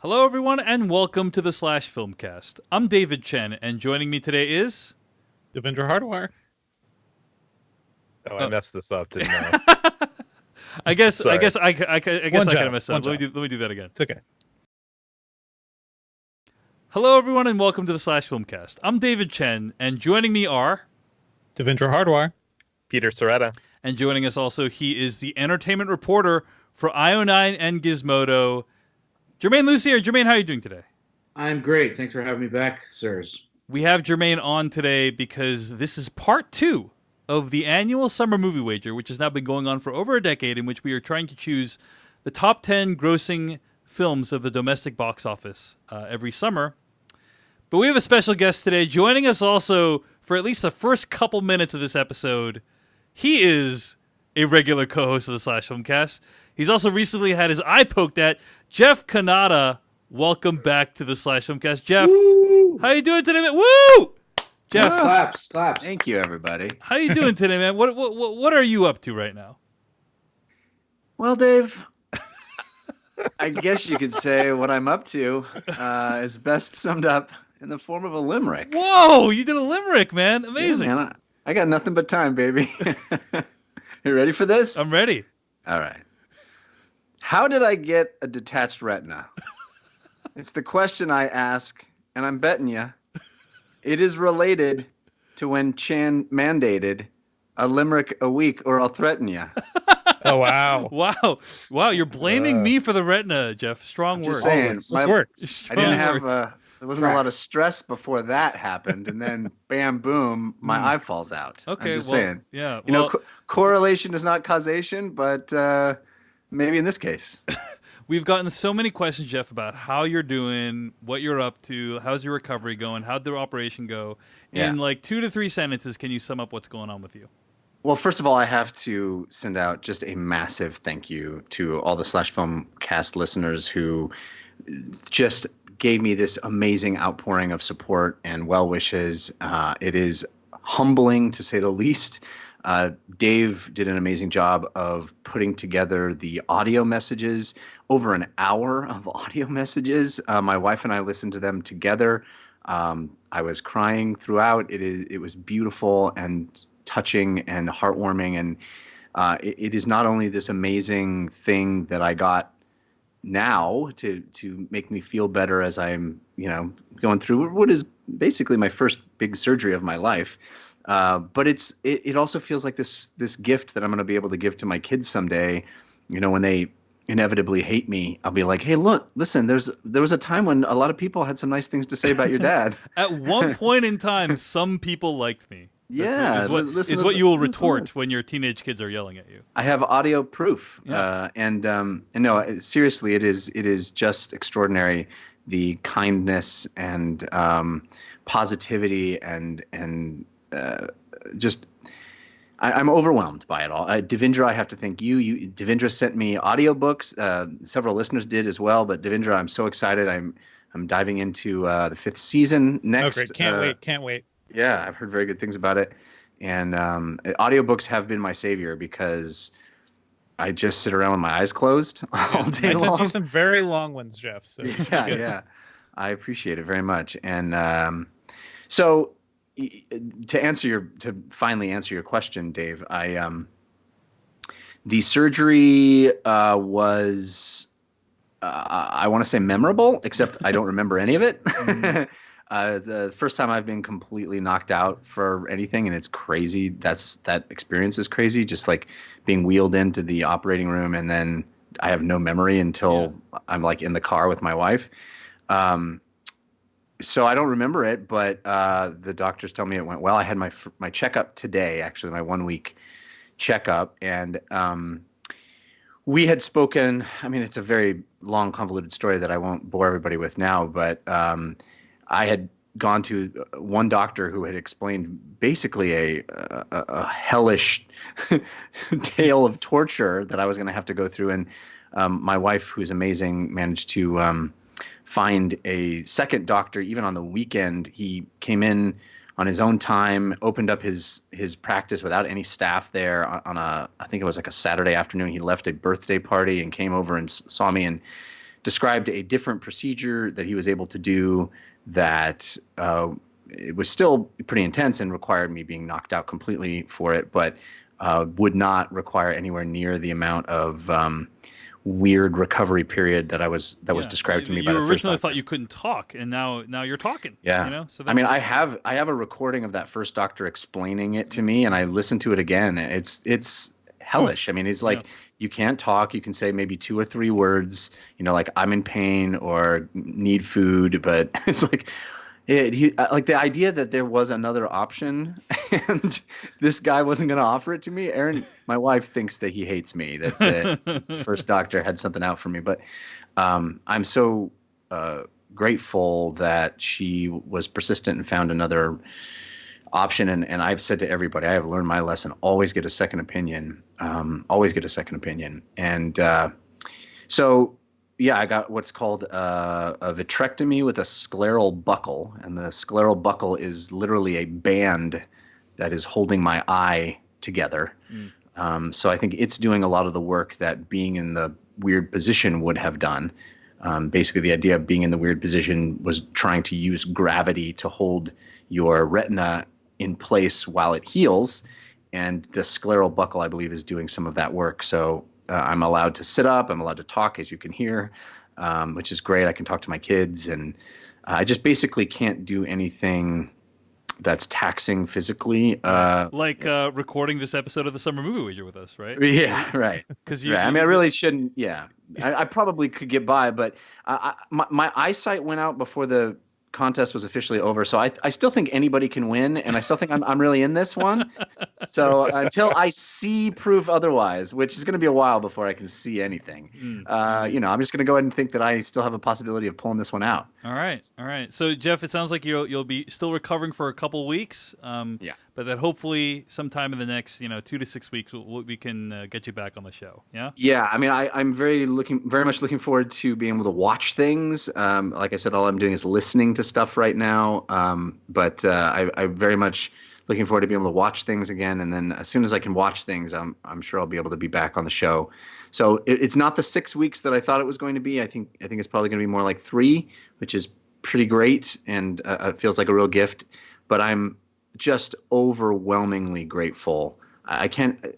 Hello, everyone, and welcome to the Slash Filmcast. I'm David Chen, and joining me today is. Devendra Hardwire. Oh, I messed this up, didn't I? I guess Sorry. I kind of messed up. One Let me do that again. It's okay. Hello, everyone, and welcome to the Slash Filmcast. I'm David Chen, and joining me are. Devendra Hardwire. Peter Soretta. And joining us also, he is the entertainment reporter for IO9 and Gizmodo, Jermaine Lucier. Jermaine, how are you doing today? I'm great. Thanks for having me back, sirs. We have Jermaine on today because this is part 2 of the annual Summer Movie Wager, which has now been going on for over a decade, in which we are trying to choose the top 10 grossing films of the domestic box office every summer. But we have a special guest today joining us also for at least the first couple minutes of this episode. He is a regular co-host of the Slash Filmcast. He's also recently had his eye poked at. Jeff Kanata, welcome back to the Slash Filmcast. Jeff, Woo! how you doing today, man? Woo! Jeff, Claps. Thank you, everybody. how you doing today, man? What are you up to right now? Well, Dave, I guess you could say what I'm up to is best summed up in the form of a limerick. Whoa, you did a limerick, man. Amazing. Yeah, man, I got nothing but time, baby. You ready for this? I'm ready. All right. How did I get a detached retina? It's the question I ask, and I'm betting you it is related to when Chan mandated a limerick a week or I'll threaten you. Oh, wow. Wow, you're blaming me for the retina, Jeff. Strong Just words. saying, This works. I didn't Strong have words. there wasn't a lot of stress before that happened, and then bam, boom, my eye falls out. Okay, I'm just well, saying. yeah. You know, Well, correlation is not causation, but maybe in this case. we've gotten so many questions, Jeff, about how you're doing, what you're up to, how's your recovery going, how'd the operation go. In Yeah. like 2 to 3 sentences, can you sum up what's going on with you? Well, first of all, I have to send out just a massive thank you to all the Slash Film Cast listeners who just gave me this amazing outpouring of support and well wishes. It is humbling, to say the least. Dave did an amazing job of putting together the audio messages, over an hour of audio messages. My wife and I listened to them together. I was crying throughout. It was beautiful and touching and heartwarming, and it is not only this amazing thing that I got now to make me feel better as I'm going through what is basically my first big surgery of my life, but it also feels like this gift that I'm going to be able to give to my kids someday. When they inevitably hate me, I'll be like, hey, look, listen, there was a time when a lot of people had some nice things to say about your dad. At one point in time, some people liked me. Yeah, Is what listen to you will listen to retort it. when your teenage kids are yelling at you. I have audio proof, Yeah. and no, seriously, it is just extraordinary, the kindness and positivity and just I'm overwhelmed by it all. Devendra, I have to thank you. Devendra sent me audiobooks. Several listeners did as well, but Devendra, I'm so excited. I'm diving into the 5th season next. Oh, great. Can't wait. Yeah, I've heard very good things about it. And audiobooks have been my savior because I just sit around with my eyes closed all day I sent long. you some very long ones, Jeff. So Yeah. I appreciate it very much. And so to finally answer your question, Dave, the surgery was I want to say memorable, except I don't remember any of it. The first time I've been completely knocked out for anything, and it's crazy. That experience is crazy. Just like being wheeled into the operating room, and then I have no memory until I'm like in the car with my wife. So I don't remember it, but the doctors tell me it went well. I had my checkup today, actually, my 1-week checkup, and we had spoken. I mean, it's a very long, convoluted story that I won't bore everybody with now, but I had gone to one doctor who had explained basically a hellish tale of torture that I was going to have to go through. And my wife, who's amazing, managed to find a second doctor even on the weekend. He came in on his own time, opened up his practice without any staff there on I think it was like a Saturday afternoon. He left a birthday party and came over and saw me and described a different procedure that he was able to do that it was still pretty intense and required me being knocked out completely for it, but would not require anywhere near the amount of weird recovery period that was described to me by the first originally doctor. thought you couldn't talk, and now you're talking. Yeah. You know? So I mean, I have a recording of that first doctor explaining it to me, and I listened to it again. It's hellish. I mean, it's like you can't talk. You can say maybe 2 or 3 words, like I'm in pain or need food, but it's like like the idea that there was another option and this guy wasn't going to offer it to me. Erin, my wife, thinks that he hates me, that his first doctor had something out for me. But I'm so grateful that she was persistent and found another option. And I've said to everybody, I have learned my lesson, always get a second opinion. Always get a second opinion. And so yeah, I got what's called a vitrectomy with a scleral buckle. And the scleral buckle is literally a band that is holding my eye together. So I think it's doing a lot of the work that being in the weird position would have done. Basically, the idea of being in the weird position was trying to use gravity to hold your retina in place while it heals. And the scleral buckle, I believe, is doing some of that work. So I'm allowed to sit up. I'm allowed to talk, as you can hear, which is great. I can talk to my kids. And I just basically can't do anything that's taxing physically. like recording this episode of the Summer Movie Wager with us, right? Yeah, right. Because Right. I mean, I really shouldn't. Yeah, I probably could get by, but my eyesight went out before the contest was officially over. So I still think anybody can win, and I still think I'm really in this one. So until I see proof otherwise, which is going to be a while before I can see anything, I'm just going to go ahead and think that I still have a possibility of pulling this one out. All right. So Jeff, it sounds like you'll be still recovering for a couple weeks. Yeah. But that hopefully sometime in the next 2 to 6 weeks we can get you back on the show. Yeah. Yeah. I mean, I'm very much looking forward to being able to watch things. Like I said, all I'm doing is listening to stuff right now. But I'm very much looking forward to being able to watch things again. And then as soon as I can watch things, I'm sure I'll be able to be back on the show. So it's not the 6 weeks that I thought it was going to be. I think it's probably going to be more like 3, which is pretty great. And it feels like a real gift, but I'm just overwhelmingly grateful.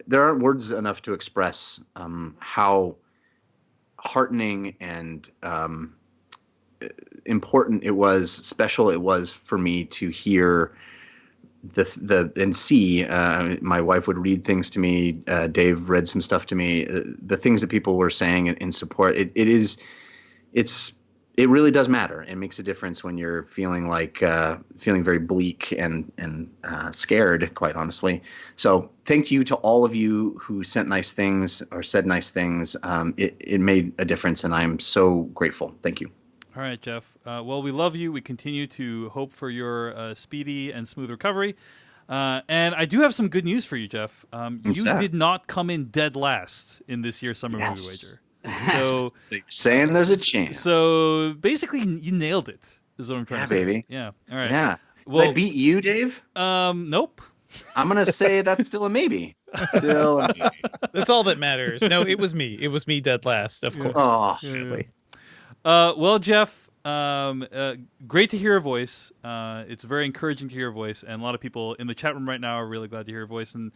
There aren't words enough to express how heartening and important it was, special it was for me to hear and see. My wife would read things to me. Dave read some stuff to me. The things that people were saying in support. It really does matter. It makes a difference when you're feeling very bleak and scared, quite honestly. So thank you to all of you who sent nice things or said nice things. It made a difference, and I'm so grateful. Thank you. All right, Jeff. Well, we love you. We continue to hope for your speedy and smooth recovery. And I do have some good news for you, Jeff. You did not come in dead last in this year's Summer Movie Wager. So you're saying there's a chance. So basically, you nailed it. Is what I'm trying to say. Baby. Yeah. All right. Yeah. Well, did I beat you, Dave? Nope. I'm gonna say that's still a maybe. Still a maybe. That's all that matters. No, it was me. It was me dead last, of course. Oh, Yeah. Well, Jeff, great to hear your voice. It's very encouraging to hear your voice, and a lot of people in the chat room right now are really glad to hear your voice. And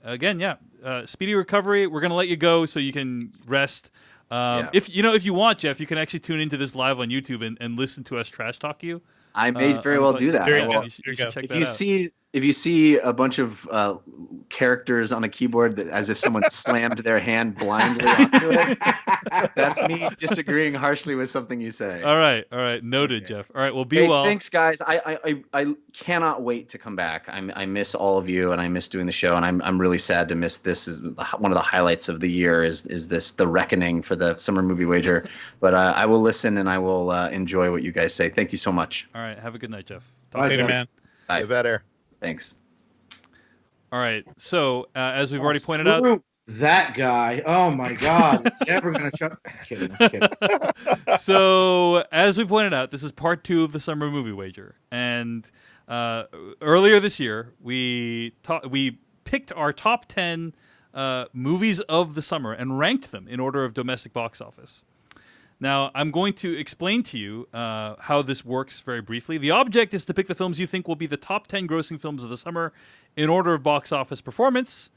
again, speedy recovery. We're gonna let you go so you can rest. If you want, Jeff, you can actually tune into this live on YouTube and listen to us trash talk you. I may very well do that. You should check that out. If you see a bunch of characters on a keyboard as if someone slammed their hand blindly onto it, that's me disagreeing harshly with something you say. All right. Noted, Jeff. All right, well, be Hey, well. thanks, guys. I cannot wait to come back. I miss all of you, and I miss doing the show, and I'm really sad to miss this. Is one of the highlights of the year is this the reckoning for the Summer Movie Wager. But I will listen, and I will enjoy what you guys say. Thank you so much. All right, have a good night, Jeff. Later, man. Bye. Get better. Thanks. All right, so as we've already pointed out, Screw that guy. Oh my God. It's never going to shut. I'm kidding. so as we pointed out, this is part 2 of the Summer Movie Wager, and earlier this year we picked our top 10 movies of the summer and ranked them in order of domestic box office. Now, I'm going to explain to you how this works very briefly. The object is to pick the films you think will be the top 10 grossing films of the summer in order of box office performance.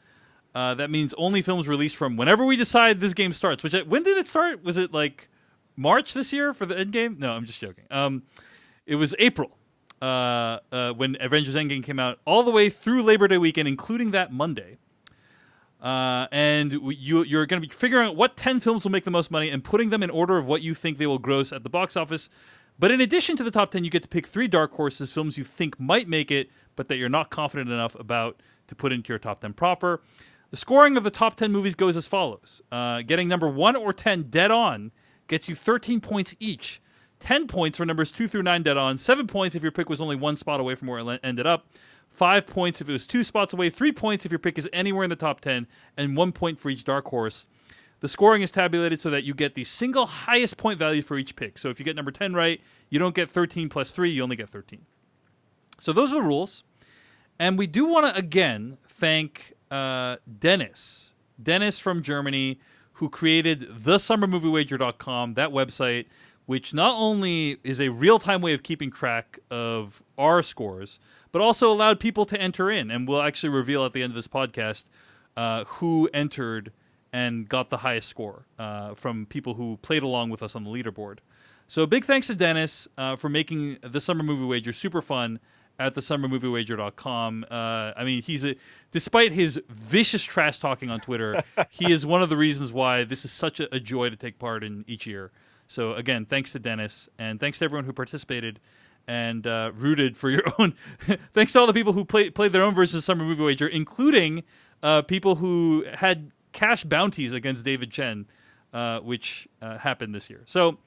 That means only films released from whenever we decide this game starts. When did it start? Was it like March this year for the Endgame? No, I'm just joking. It was April when Avengers Endgame came out, all the way through Labor Day weekend, including that Monday. And you're going to be figuring out what 10 films will make the most money and putting them in order of what you think they will gross at the box office. But in addition to the top 10, you get to pick 3 dark horses, films you think might make it, but that you're not confident enough about to put into your top 10 proper. The scoring of the top 10 movies goes as follows. Getting number 1 or 10 dead on gets you 13 points each. 10 points for numbers 2 through 9 dead on. 7 points if your pick was only 1 spot away from where it ended up. 5 points if it was 2 spots away, 3 points if your pick is anywhere in the top 10, and 1 point for each dark horse. The scoring is tabulated so that you get the single highest point value for each pick. So if you get number 10 right, you don't get 13 plus 3, you only get 13. So those are the rules. And we do want to, again, thank Dennis. Dennis from Germany, who created thesummermoviewager.com, that website, which not only is a real-time way of keeping track of our scores, but also allowed people to enter in. And we'll actually reveal at the end of this podcast who entered and got the highest score from people who played along with us on the leaderboard. So big thanks to Dennis for making the Summer Movie Wager super fun at thesummermoviewager.com. I mean, despite his vicious trash talking on Twitter, he is one of the reasons why this is such a joy to take part in each year. So again, thanks to Dennis, and thanks to everyone who participated and rooted for your own. Thanks to all the people who played their own version of Summer Movie Wager, including people who had cash bounties against David Chen, which happened this year. So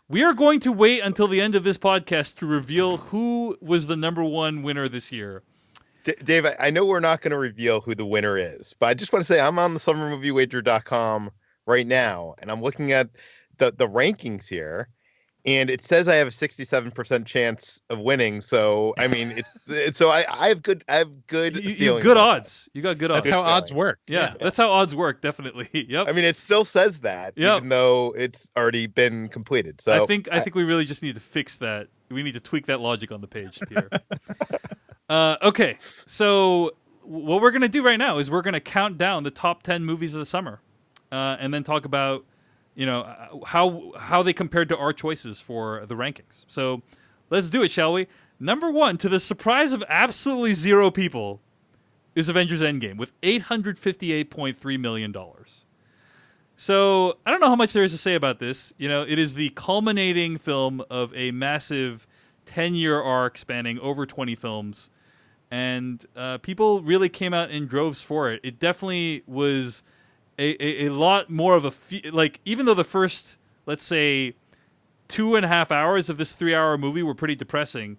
we are going to wait until the end of this podcast to reveal who was the number 1 winner this year. Dave, I know we're not going to reveal who the winner is, but I just want to say I'm on the summermoviewager.com right now, and I'm looking at the rankings here, and it says I have a 67% chance of winning. So I mean, I have good You have good odds. You got good odds. That's how odds work. Yeah, that's how odds work. Definitely. Yep. I mean, it still says that, even though it's already been completed. So I think we really just need to fix that. We need to tweak that logic on the page, Peter. Okay, so what we're gonna do right now is we're gonna count down the top 10 movies of the summer, and then talk about how they compared to our choices for the rankings. So let's do it, shall we? Number 1, to the surprise of absolutely 0 people, is Avengers Endgame with $858.3 million. So I don't know how much there is to say about this. It is the culminating film of a massive 10-year arc spanning over 20 films, and people really came out in droves for it. It definitely was a lot more of a even though the first, let's say, 2.5 hours of this 3-hour movie were pretty depressing,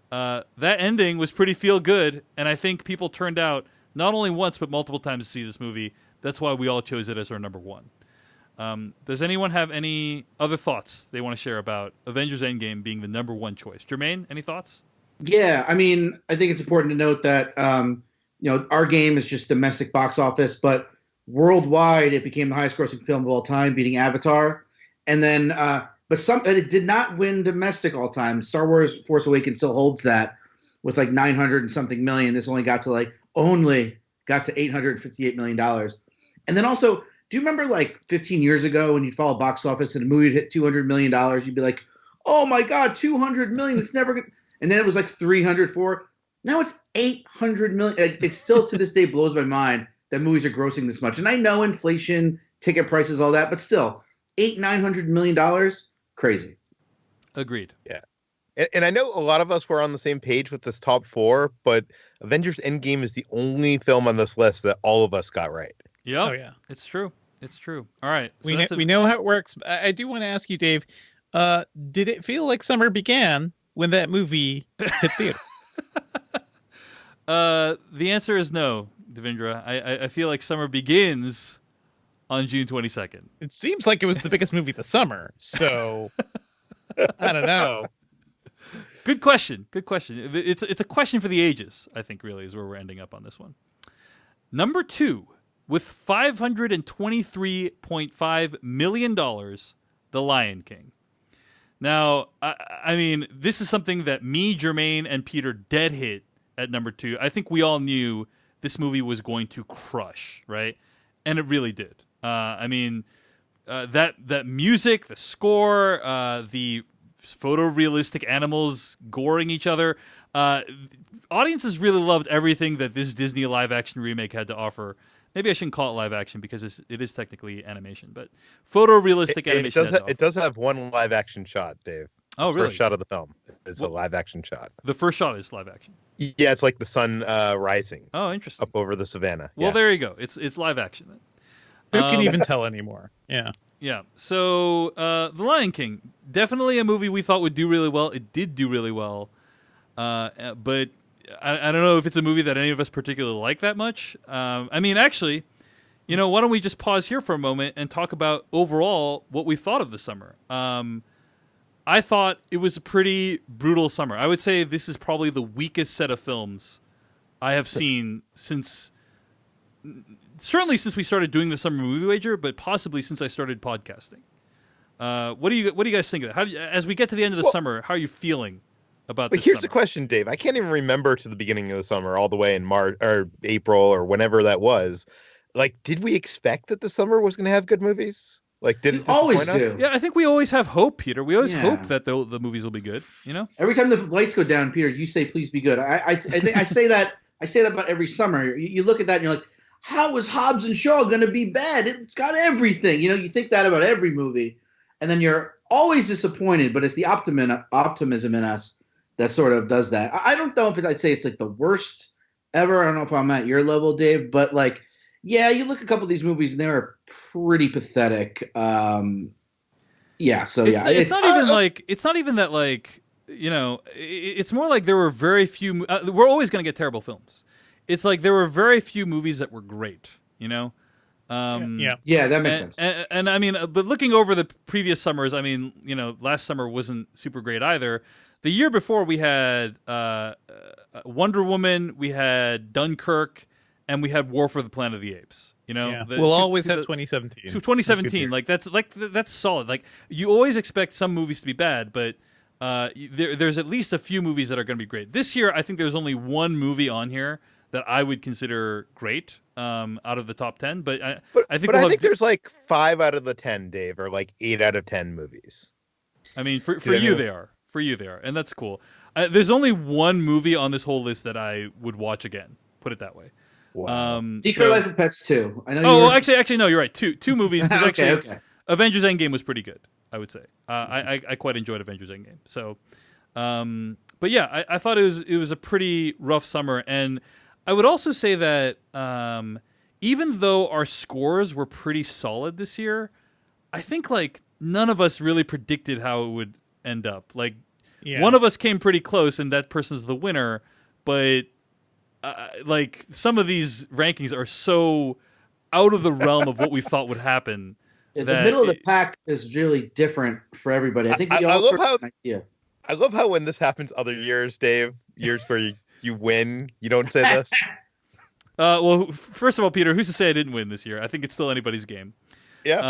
that ending was pretty feel good, and I think people turned out not only once but multiple times to see this movie. That's why we all chose it as our number 1. Does anyone have any other thoughts they want to share about Avengers Endgame being the number 1 choice? Jermaine, any thoughts? Yeah, I mean, I think it's important to note that our game is just domestic box office, but worldwide it became the highest grossing film of all time, beating Avatar. And then but it did not win domestic all time. Star Wars Force Awakens still holds that with like 900 and something million. This only got to $858 million. And then also, do you remember like 15 years ago when you'd follow box office and a movie would hit $200 million, you'd be like, oh my God, 200 million, it's never good. And then it was like 304. Now it's 800 million. It still to this day blows my mind that movies are grossing this much. And I know inflation, ticket prices, all that, but still, $900 million, crazy. Agreed. Yeah. And I know a lot of us were on the same page with this top 4, but Avengers Endgame is the only film on this list that all of us got right. Yep. Oh, yeah. It's true. It's true. All right. So we know how it works. I do want to ask you, Dave, did it feel like summer began when that movie hit theater? The answer is no, Devindra. I feel like summer begins on June 22nd. It seems like it was the biggest movie of the summer, so I don't know. Good question. It's a question for the ages, I think, really, is where we're ending up on this one. Number 2, with $523.5 million, The Lion King. Now, I mean, this is something that me, Jermaine, and Peter dead hit at number 2. I think we all knew this movie was going to crush, right? And it really did. I mean, that music, the score, the photorealistic animals goring each other. Audiences really loved everything that this Disney live-action remake had to offer. Maybe I shouldn't call it live action because it is technically animation, but photorealistic animation. It does have one live action shot, Dave. Oh, the really? First shot of the film is a live action shot. The first shot is live action. Yeah, it's like the sun rising Oh, interesting. up over the savannah. Well, Yeah. there you go. It's live action then. Who can even tell anymore? Yeah. Yeah. So, The Lion King, definitely a movie we thought would do really well. It did do really well, but I don't know if it's a movie that any of us particularly like that much. I mean, actually, you know, why don't we just pause here for a moment and talk about overall what we thought of the summer? I thought it was a pretty brutal summer. I would say this is probably the weakest set of films I have seen certainly since we started doing the Summer Movie Wager, but possibly since I started podcasting. What do you guys think of that? As we get to the end of the summer, how are you feeling about But this here's summer? the question, Dave. I can't even remember to the beginning of the summer, all the way in March or April or whenever that was. Like, did we expect that the summer was going to have good movies? Like, did it always disappoint us? do. Yeah, I think we always have hope, Peter. We always Yeah. hope that the movies will be good. You know? Every time the lights go down, Peter, you say, "Please be good." I think I say that. I say that about every summer. You look at that and you're like, "How is Hobbs and Shaw going to be bad? It's got everything." You know, you think that about every movie, and then you're always disappointed. But it's the optimism in us that sort of does that. I don't know if I'd say it's like the worst ever. I don't know if I'm at your level, Dave, but like, yeah, you look at a couple of these movies and they're pretty pathetic. Yeah, so yeah, It's not even like it's not even that like, you know, it's more like there were very few. We're always going to get terrible films. It's like there were very few movies that were great. You know. Yeah. yeah, that makes sense. And I mean, but looking over the previous summers, I mean, you know, last summer wasn't super great either. The year before, we had Wonder Woman, we had Dunkirk, and we had War for the Planet of the Apes. You know, Yeah. The- We'll to- always to have the- 2017. to 2017. That's solid. Like you always expect some movies to be bad, but there's at least a few movies that are going to be great. This year, I think there's only one movie on here that I would consider great out of the top 10. But I think But we'll I have think there's like 5 out of the 10, Dave, or like 8 out of 10 movies. I mean, for I you know? they are. For you they are, and that's cool. There's only one movie on this whole list that I would watch again. Put it that way. Wow. Detroit so- Life of Pets 2. I know. Oh, you were... actually, no, you're right. Two movies. 'Cause okay, actually, okay. Avengers Endgame was pretty good, I would say. I quite enjoyed Avengers Endgame. So, but yeah, I thought it was a pretty rough summer, and I would also say that even though our scores were pretty solid this year, I think like none of us really predicted how it would end up. Like Yeah. one of us came pretty close, and that person's the winner, but like some of these rankings are so out of the realm of what we thought would happen. Yeah, the that middle of the it- pack is really different for everybody. I think we I all love sort of how- have an idea. I love how when this happens other years, Dave, years where you win, you don't say this. Well, first of all, Peter, who's to say I didn't win this year? I think it's still anybody's game. Yeah.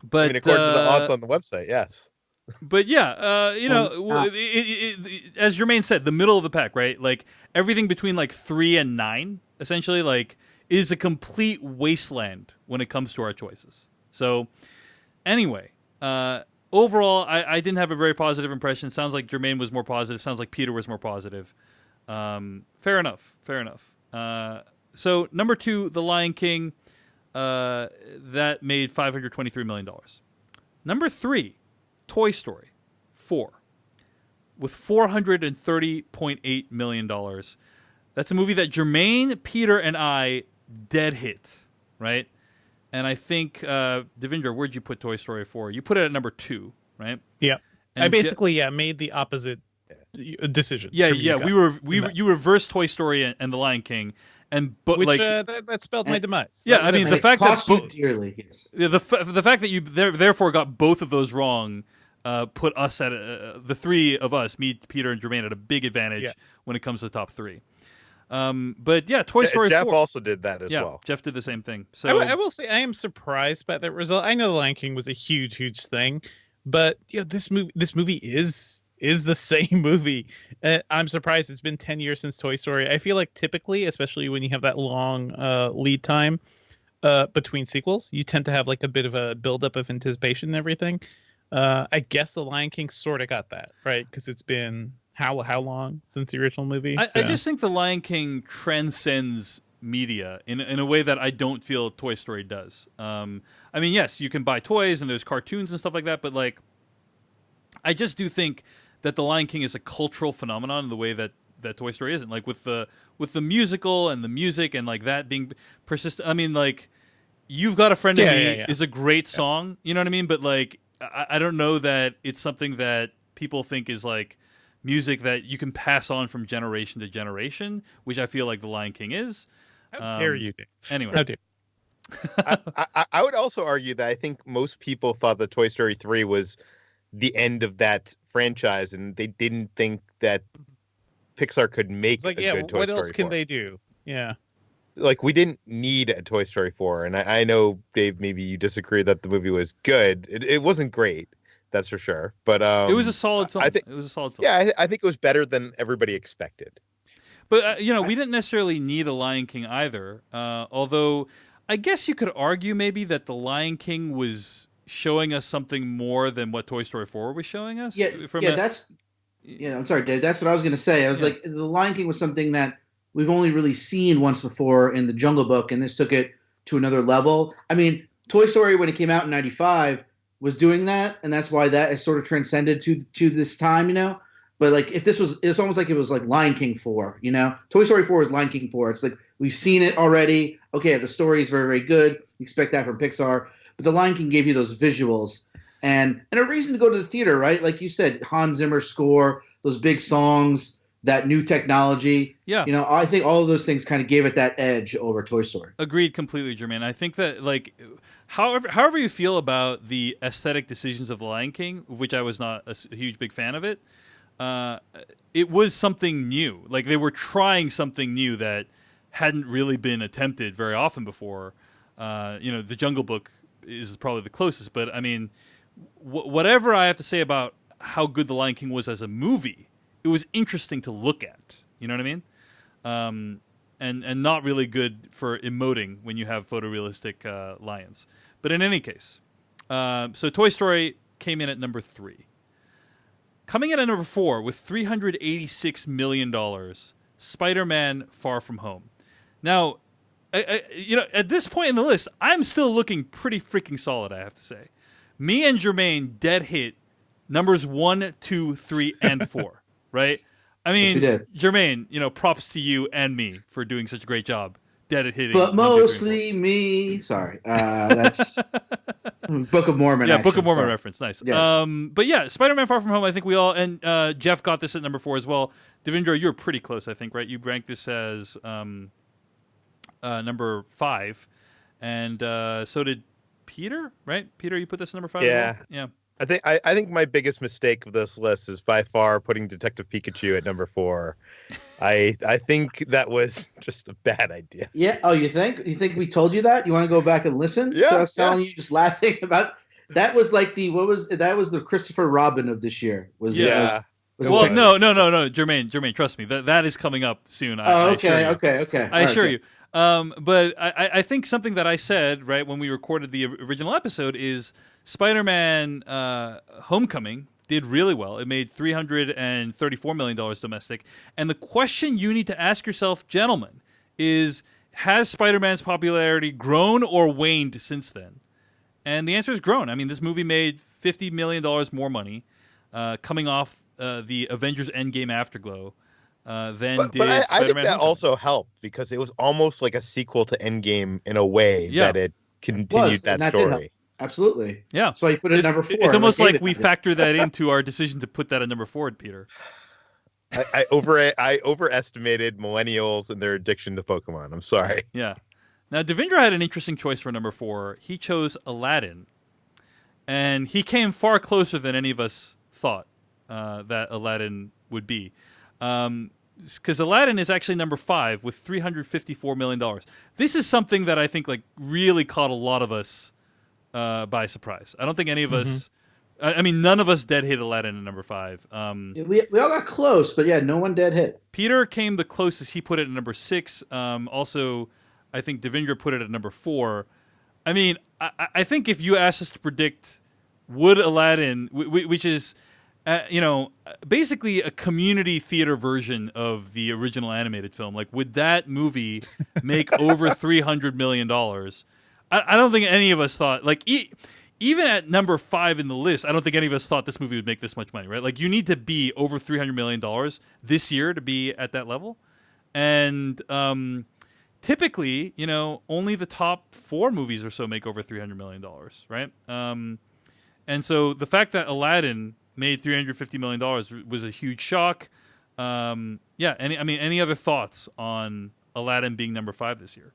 But I mean, according to the odds on the website, yes. But yeah, you know, as Jermaine said, the middle of the pack, right? Like everything between like 3 and 9, essentially, like is a complete wasteland when it comes to our choices. So, anyway, overall, I didn't have a very positive impression. Sounds like Jermaine was more positive. Sounds like Peter was more positive. Fair enough. Fair enough. So number 2, The Lion King, that made $523 million. Number 3, Toy Story 4, with $430.8 million. That's a movie that Jermaine, Peter, and I dead hit, right? And I think, Devindra, where'd you put Toy Story 4? You put it at number 2, right? Yeah. And I basically made the opposite decision. Yeah, from you yeah. guys. You reversed Toy Story and The Lion King, and but Which like that spelled my demise. yeah, That I was mean it. the And it fact that cost you dearly. Yes. the fact that you therefore got both of those wrong put us at the three of us, me, Peter, and Jermaine, at a big advantage Yeah. when it comes to the top 3. But yeah, Toy Story Jeff 4. also did that as Yeah, well. Jeff did the same thing. So I will say I am surprised by that result. I know The Lion King was a huge thing, but this movie is the same movie. I'm surprised it's been 10 years since Toy Story. I feel like typically, especially when you have that long lead time between sequels, you tend to have like a bit of a buildup of anticipation and everything. I guess The Lion King sort of got that, right? Because it's been how long since the original movie? I just think The Lion King transcends media in a way that I don't feel Toy Story does. I mean, yes, you can buy toys and there's cartoons and stuff like that, but like, I just do think that The Lion King is a cultural phenomenon in the way that Toy Story isn't. Like with the musical and the music and like that being persistent. I mean, like, You've Got a Friend in Me is a great song. You know what I mean? But like, I don't know that it's something that people think is like music that you can pass on from generation to generation, which I feel like The Lion King is. How dare you, Dave? Anyway. How dare I would also argue that I think most people thought that Toy Story 3 was the end of that franchise, and they didn't think that Pixar could make It's like, a yeah, good Toy what Story else can 4. they do? Yeah. Like, we didn't need a Toy Story 4, and I know, Dave, maybe you disagree that the movie was good. It wasn't great, that's for sure. But it was a solid film. It was a solid film. Yeah, I think it was better than everybody expected. But we didn't necessarily need a Lion King either. Although I guess you could argue maybe that the Lion King was showing us something more than what Toy Story 4 was showing us. I'm sorry, Dave. That's what I was going to say. I was like, The Lion King was something that we've only really seen once before in the Jungle Book, and this took it to another level. I mean, Toy Story, when it came out in '95, was doing that, and that's why that is sort of transcended to this time, you know. But like, if this was, it's almost like it was like Lion King 4, you know. Toy Story 4 is Lion King 4. It's like we've seen it already. Okay, the story is very good. You expect that from Pixar, but the Lion King gave you those visuals and a reason to go to the theater, right? Like you said, Hans Zimmer score, those big songs, that new technology. Yeah. You know, I think all of those things kind of gave it that edge over Toy Story. Agreed completely, Jermaine. I think that, like, however you feel about the aesthetic decisions of The Lion King, which I was not a huge big fan of it, it was something new. Like, they were trying something new that hadn't really been attempted very often before. The Jungle Book is probably the closest, but I mean, whatever I have to say about how good The Lion King was as a movie, it was interesting to look at. You know what I mean? And not really good for emoting when you have photorealistic lions. But in any case, so Toy Story came in at number 3. Coming in at number 4 with $386 million, Spider-Man: Far From Home. Now, at this point in the list, I'm still looking pretty freaking solid, I have to say. Me and Jermaine dead hit numbers 1, 2, 3, and 4, right? I mean, Yes, Jermaine, props to you and me for doing such a great job. Dead at hitting. But mostly me. Sorry. That's Book of Mormon. Yeah, actually. Book of Mormon Sorry. reference. Nice. Yes. But yeah, Spider-Man: Far From Home. I think we all, and Jeff got this at number 4 as well. Devindra, you were pretty close, I think, right? You ranked this as number 5, and so did Peter, right? Peter, you put this at number 5. Yeah. Yeah. I think my biggest mistake of this list is by far putting Detective Pikachu at number 4. I think that was just a bad idea. Yeah. Oh, you think? You think we told you that? You want to go back and listen? Yeah, So I was telling you, just laughing about that was like that was the Christopher Robin of this year. Was Yeah. was Well, was. no, Jermaine, trust me. That is coming up soon. I assure you. Okay. I assure you. But I think something that I said right when we recorded the original episode is Spider-Man: Homecoming did really well. It made $334 million domestic. And the question you need to ask yourself, gentlemen, is has Spider-Man's popularity grown or waned since then? And the answer is grown. I mean, this movie made $50 million more money coming off the Avengers Endgame afterglow than But did I think Spider-Man that Homecoming. also helped because it was almost like a sequel to Endgame in a way Yeah. that it continued that and that did help. story. Absolutely. Yeah. That's why you put it at number 4. It's almost like David we did. factor that into our decision to put that at number 4, Peter. I overestimated millennials and their addiction to Pokemon. I'm sorry. Yeah. Now, Devindra had an interesting choice for number 4. He chose Aladdin. And he came far closer than any of us thought that Aladdin would be. because Aladdin is actually number 5 with $354 million. This is something that I think like really caught a lot of us by surprise. I don't think any of us. I mean, none of us dead hit Aladdin at number 5. We all got close, but yeah, no one dead hit. Peter came the closest. He put it at number 6. Also, I think Devindra put it at number 4. I mean, I think if you asked us to predict, would Aladdin, which is, basically a community theater version of the original animated film, like, would that movie make over $300 million? I don't think any of us thought, like, even at number 5 in the list, I don't think any of us thought this movie would make this much money, right? Like, you need to be over $300 million this year to be at that level. And typically, only the top 4 movies or so make over $300 million, right? And so the fact that Aladdin made $350 million was a huge shock. Any other thoughts on Aladdin being number 5 this year?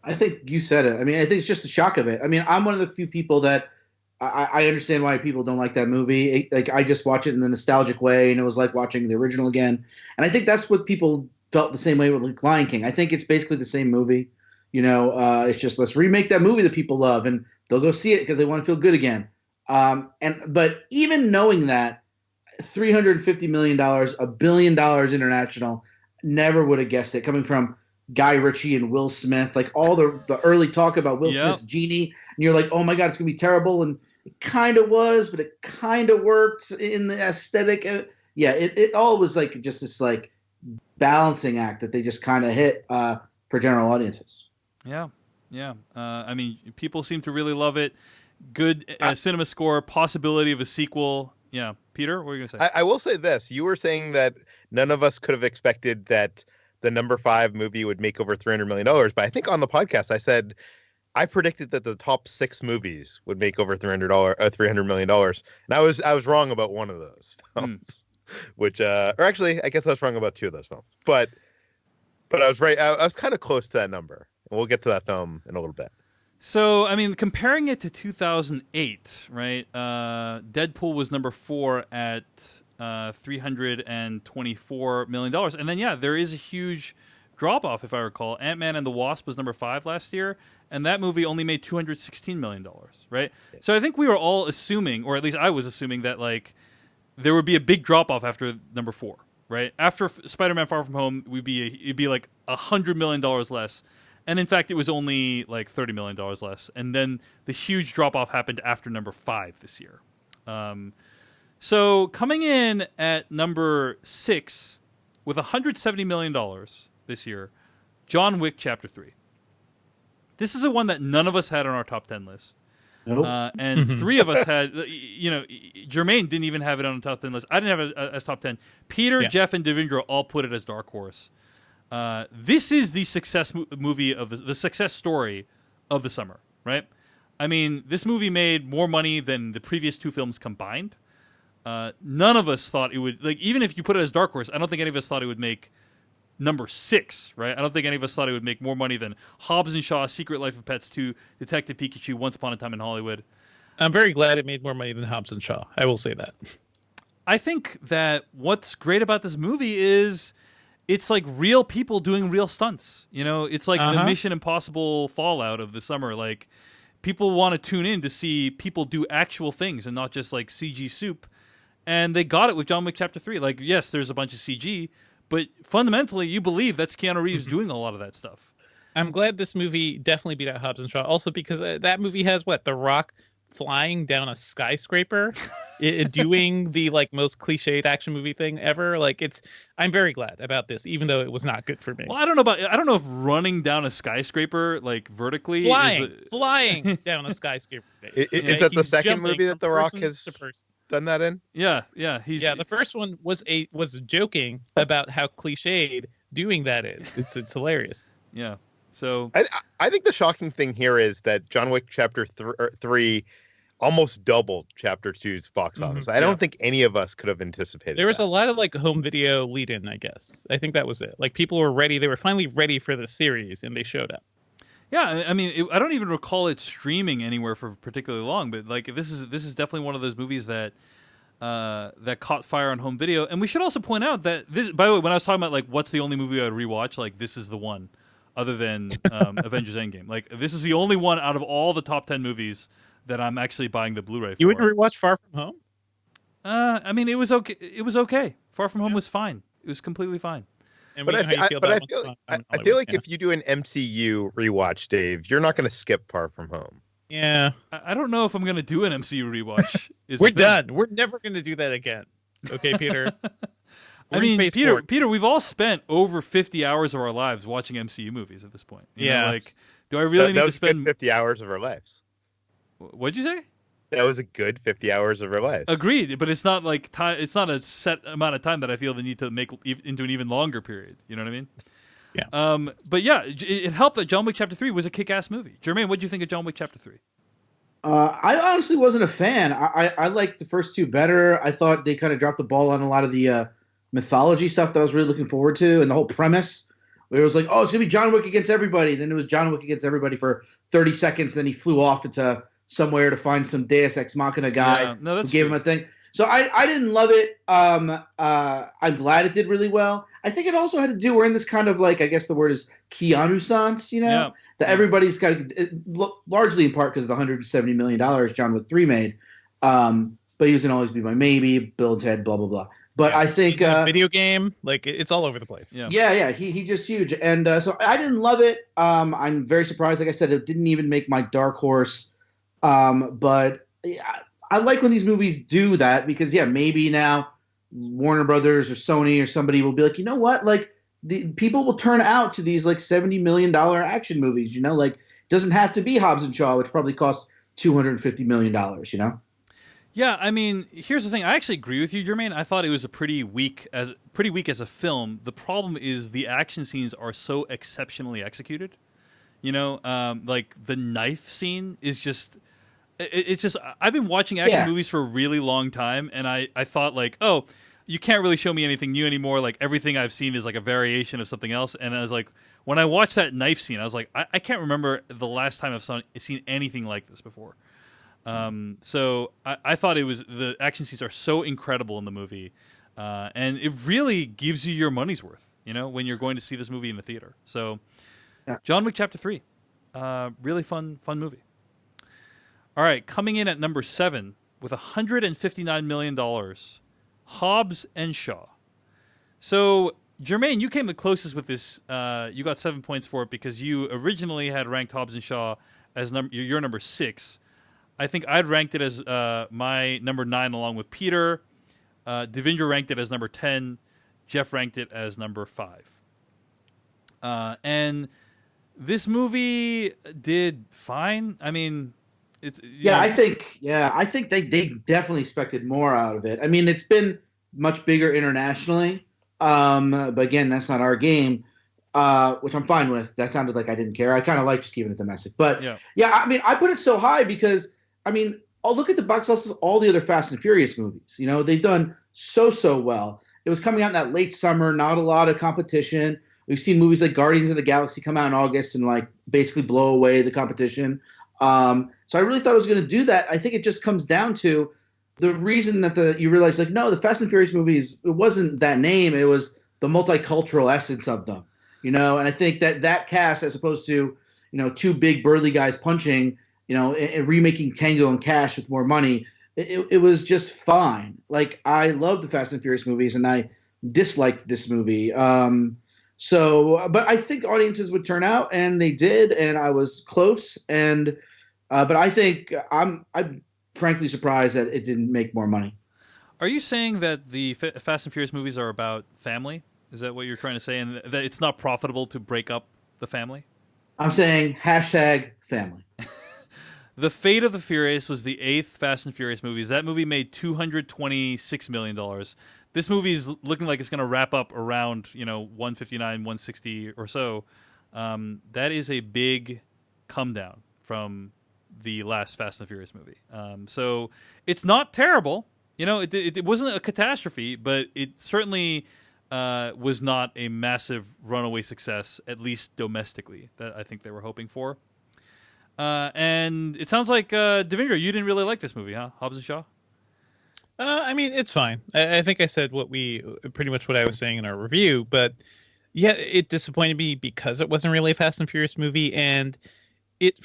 I think you said it. I mean, I think it's just the shock of it. I mean, I'm one of the few people that I understand why people don't like that movie. I just watch it in the nostalgic way, and it was like watching the original again. And I think that's what people felt the same way with like Lion King. I think it's basically the same movie. It's just let's remake that movie that people love, and they'll go see it because they want to feel good again. But even knowing that, $350 million, $1 billion international, never would have guessed it coming from Guy Ritchie and Will Smith, like all the early talk about Will Smith's Genie, and you're like, oh my God, it's gonna be terrible, and it kind of was, but it kind of worked in the aesthetic. It all was like just this like balancing act that they just kind of hit for general audiences. Yeah. I mean, people seem to really love it. Good cinema score, possibility of a sequel. Yeah, Peter, what were you gonna say? I will say this: you were saying that none of us could have expected that the number 5 movie would make over $300 million. But I think on the podcast, I said I predicted that the top 6 movies would make over $300 million. And I was wrong about one of those films, which, or actually, I guess I was wrong about 2 of those films. But I was right. I was kind of close to that number. And we'll get to that film in a little bit. So, I mean, comparing it to 2008, right? Deadpool was number 4 at $324 million. And then, there is a huge drop-off, if I recall. Ant-Man and the Wasp was number 5 last year, and that movie only made $216 million, right? So I think we were all assuming, or at least I was assuming, that, like, there would be a big drop-off after number 4, right? After Spider-Man Far From Home, it'd be like $100 million less. And in fact, it was only like $30 million less. And then the huge drop-off happened after number 5 this year. So coming in at number 6 with $170 million this year, John Wick Chapter 3. This is the one that none of us had on our top 10 list. Nope. And 3 of us had, Jermaine didn't even have it on the top 10 list. I didn't have it as top 10. Peter, Jeff, and Devindra all put it as Dark Horse. This is the success movie of the success story of the summer, right? I mean, this movie made more money than the previous 2 films combined. None of us thought it would, like, even if you put it as Dark Horse, I don't think any of us thought it would make number 6, right? I don't think any of us thought it would make more money than Hobbs and Shaw, Secret Life of Pets 2, Detective Pikachu, Once Upon a Time in Hollywood. I'm very glad it made more money than Hobbs and Shaw. I will say that. I think that what's great about this movie is it's like real people doing real stunts. It's like the Mission Impossible fallout of the summer. Like, people want to tune in to see people do actual things and not just like CG soup. And they got it with John Wick Chapter 3. Like, yes, there's a bunch of CG, but fundamentally, you believe that's Keanu Reeves doing a lot of that stuff. I'm glad this movie definitely beat out Hobbs and Shaw. Also because that movie has The Rock flying down a skyscraper, doing the like most cliched action movie thing ever. Like, I'm very glad about this, even though it was not good for me. Well, I don't know if running down a skyscraper like vertically, flying down a skyscraper. Is that the second movie that The Rock has done that in? Yeah. The first one was joking about how cliched doing that is. It's hilarious. Yeah. So I think the shocking thing here is that John Wick Chapter 3 almost doubled Chapter 2's box office. I don't think any of us could have anticipated. There was a lot of like home video lead-in, I guess. I think that was it. Like, people were ready. They were finally ready for the series, and they showed up. Yeah, I mean, I don't even recall it streaming anywhere for particularly long, but like this is definitely one of those movies that that caught fire on home video. And we should also point out that this, by the way, when I was talking about like what's the only movie I'd rewatch, like this is the one, other than Avengers Endgame. Like this is the only one out of all the top 10 movies that I'm actually buying the Blu-ray for. You wouldn't rewatch Far From Home? I mean, it was okay. It was okay. Far From Home was fine. It was completely fine. And But we know how you feel about I feel like if you do an MCU rewatch, Dave, you're not going to skip Far From Home. yeah, I don't know if I'm going to do an MCU rewatch. is we're the thing. done. We're never going to do that again. Okay, Peter. I We're in mean, phase Peter, four. Peter, we've all spent over 50 hours of our lives watching MCU movies at this point. You know, Yeah. like, do I really that need to was a good spend? 50 hours of our lives. What'd you say? That was a good 50 hours of our lives. Agreed, but it's not like time. It's not a set amount of time that I feel the need to make into an even longer period. You know what I mean? Yeah. But yeah, it helped that John Wick Chapter 3 was a kick-ass movie. Jermaine, what did you think of John Wick Chapter 3? I honestly wasn't a fan. I liked the first two better. I thought they kind of dropped the ball on a lot of the mythology stuff that I was really looking forward to, and the whole premise where it was like, oh, it's gonna be John Wick against everybody. Then it was John Wick against everybody for 30 seconds. Then he flew off into somewhere to find some Deus Ex Machina guy Yeah, no, that's who gave true. him a thing. So I didn't love it. I'm glad it did really well. I think it also had to do, we're in this kind of like, I guess the word is Keanu-sance, you know, Yeah. that everybody's got, largely in part because of the $170 million John Wick 3 made. But he was gonna always be my maybe, Bill and Ted, blah blah blah. But Yeah. I think He's in a video game, like it's all over the place. Yeah. yeah, he just huge, and so I didn't love it. I'm very surprised. Like I said, it didn't even make my dark horse. But I like when these movies do that because yeah, maybe now Warner Brothers or Sony or somebody will be like, you know what, like the people will turn out to these like $70 million action movies. You know, like it doesn't have to be Hobbs and Shaw, which probably cost $250 million. You know. Yeah, I mean, here's the thing. I actually agree with you, Jermaine. I thought it was a pretty weak as a film. The problem is the action scenes are so exceptionally executed. You know, like the knife scene is just. It's just. I've been watching action movies for a really long time, and I thought like, oh, you can't really show me anything new anymore. Like everything I've seen is like a variation of something else. And I was like, when I watched that knife scene, I was like, I can't remember the last time I've seen anything like this before. So I thought it was the action scenes are so incredible in the movie, and it really gives you your money's worth. You know, when you're going to see this movie in the theater. So, Yeah. John Wick Chapter 3, really fun movie. All right, coming in at number 7 with $159 million, Hobbs and Shaw. So, Jermaine, you came the closest with this. You got 7 points for it because you originally had ranked Hobbs and Shaw as your number 6. I think I'd ranked it as my number 9 along with Peter. Devindra ranked it as number 10. Jeff ranked it as number 5. And this movie did fine. I mean, it's I think they definitely expected more out of it. I mean, it's been much bigger internationally, but again, that's not our game, which I'm fine with. That sounded like I didn't care. I kind of like just keeping it domestic, but yeah, I mean, I put it so high because I mean, look at the box office of all the other Fast and Furious movies. You know, they've done so well. It was coming out in that late summer, not a lot of competition. We've seen movies like Guardians of the Galaxy come out in August and like basically blow away the competition. So I really thought it was going to do that. I think it just comes down to the reason that you realize like, no, the Fast and Furious movies, it wasn't that name. It was the multicultural essence of them, you know? And I think that cast, as opposed to, you know, two big burly guys punching, you know, and remaking Tango and Cash with more money, it was just fine. Like I love the Fast and Furious movies and I disliked this movie. But I think audiences would turn out, and they did, and I was close. And but I think I'm frankly surprised that it didn't make more money. Are you saying that the Fast and Furious movies are about family? Is that what you're trying to say, and that it's not profitable to break up the family? I'm saying #family. The Fate of the Furious was the 8th Fast and Furious movies. That movie made $226 million. This movie is looking like it's going to wrap up around, you know, 159, 160 or so. That is a big come down from the last Fast and Furious movie. So it's not terrible. You know, it wasn't a catastrophe, but it certainly was not a massive runaway success, at least domestically, that I think they were hoping for. And it sounds like, Devindra, you didn't really like this movie, huh? Hobbs and Shaw? I mean, it's fine. I think I said pretty much what I was saying in our review, but yeah, it disappointed me because it wasn't really a Fast and Furious movie, and it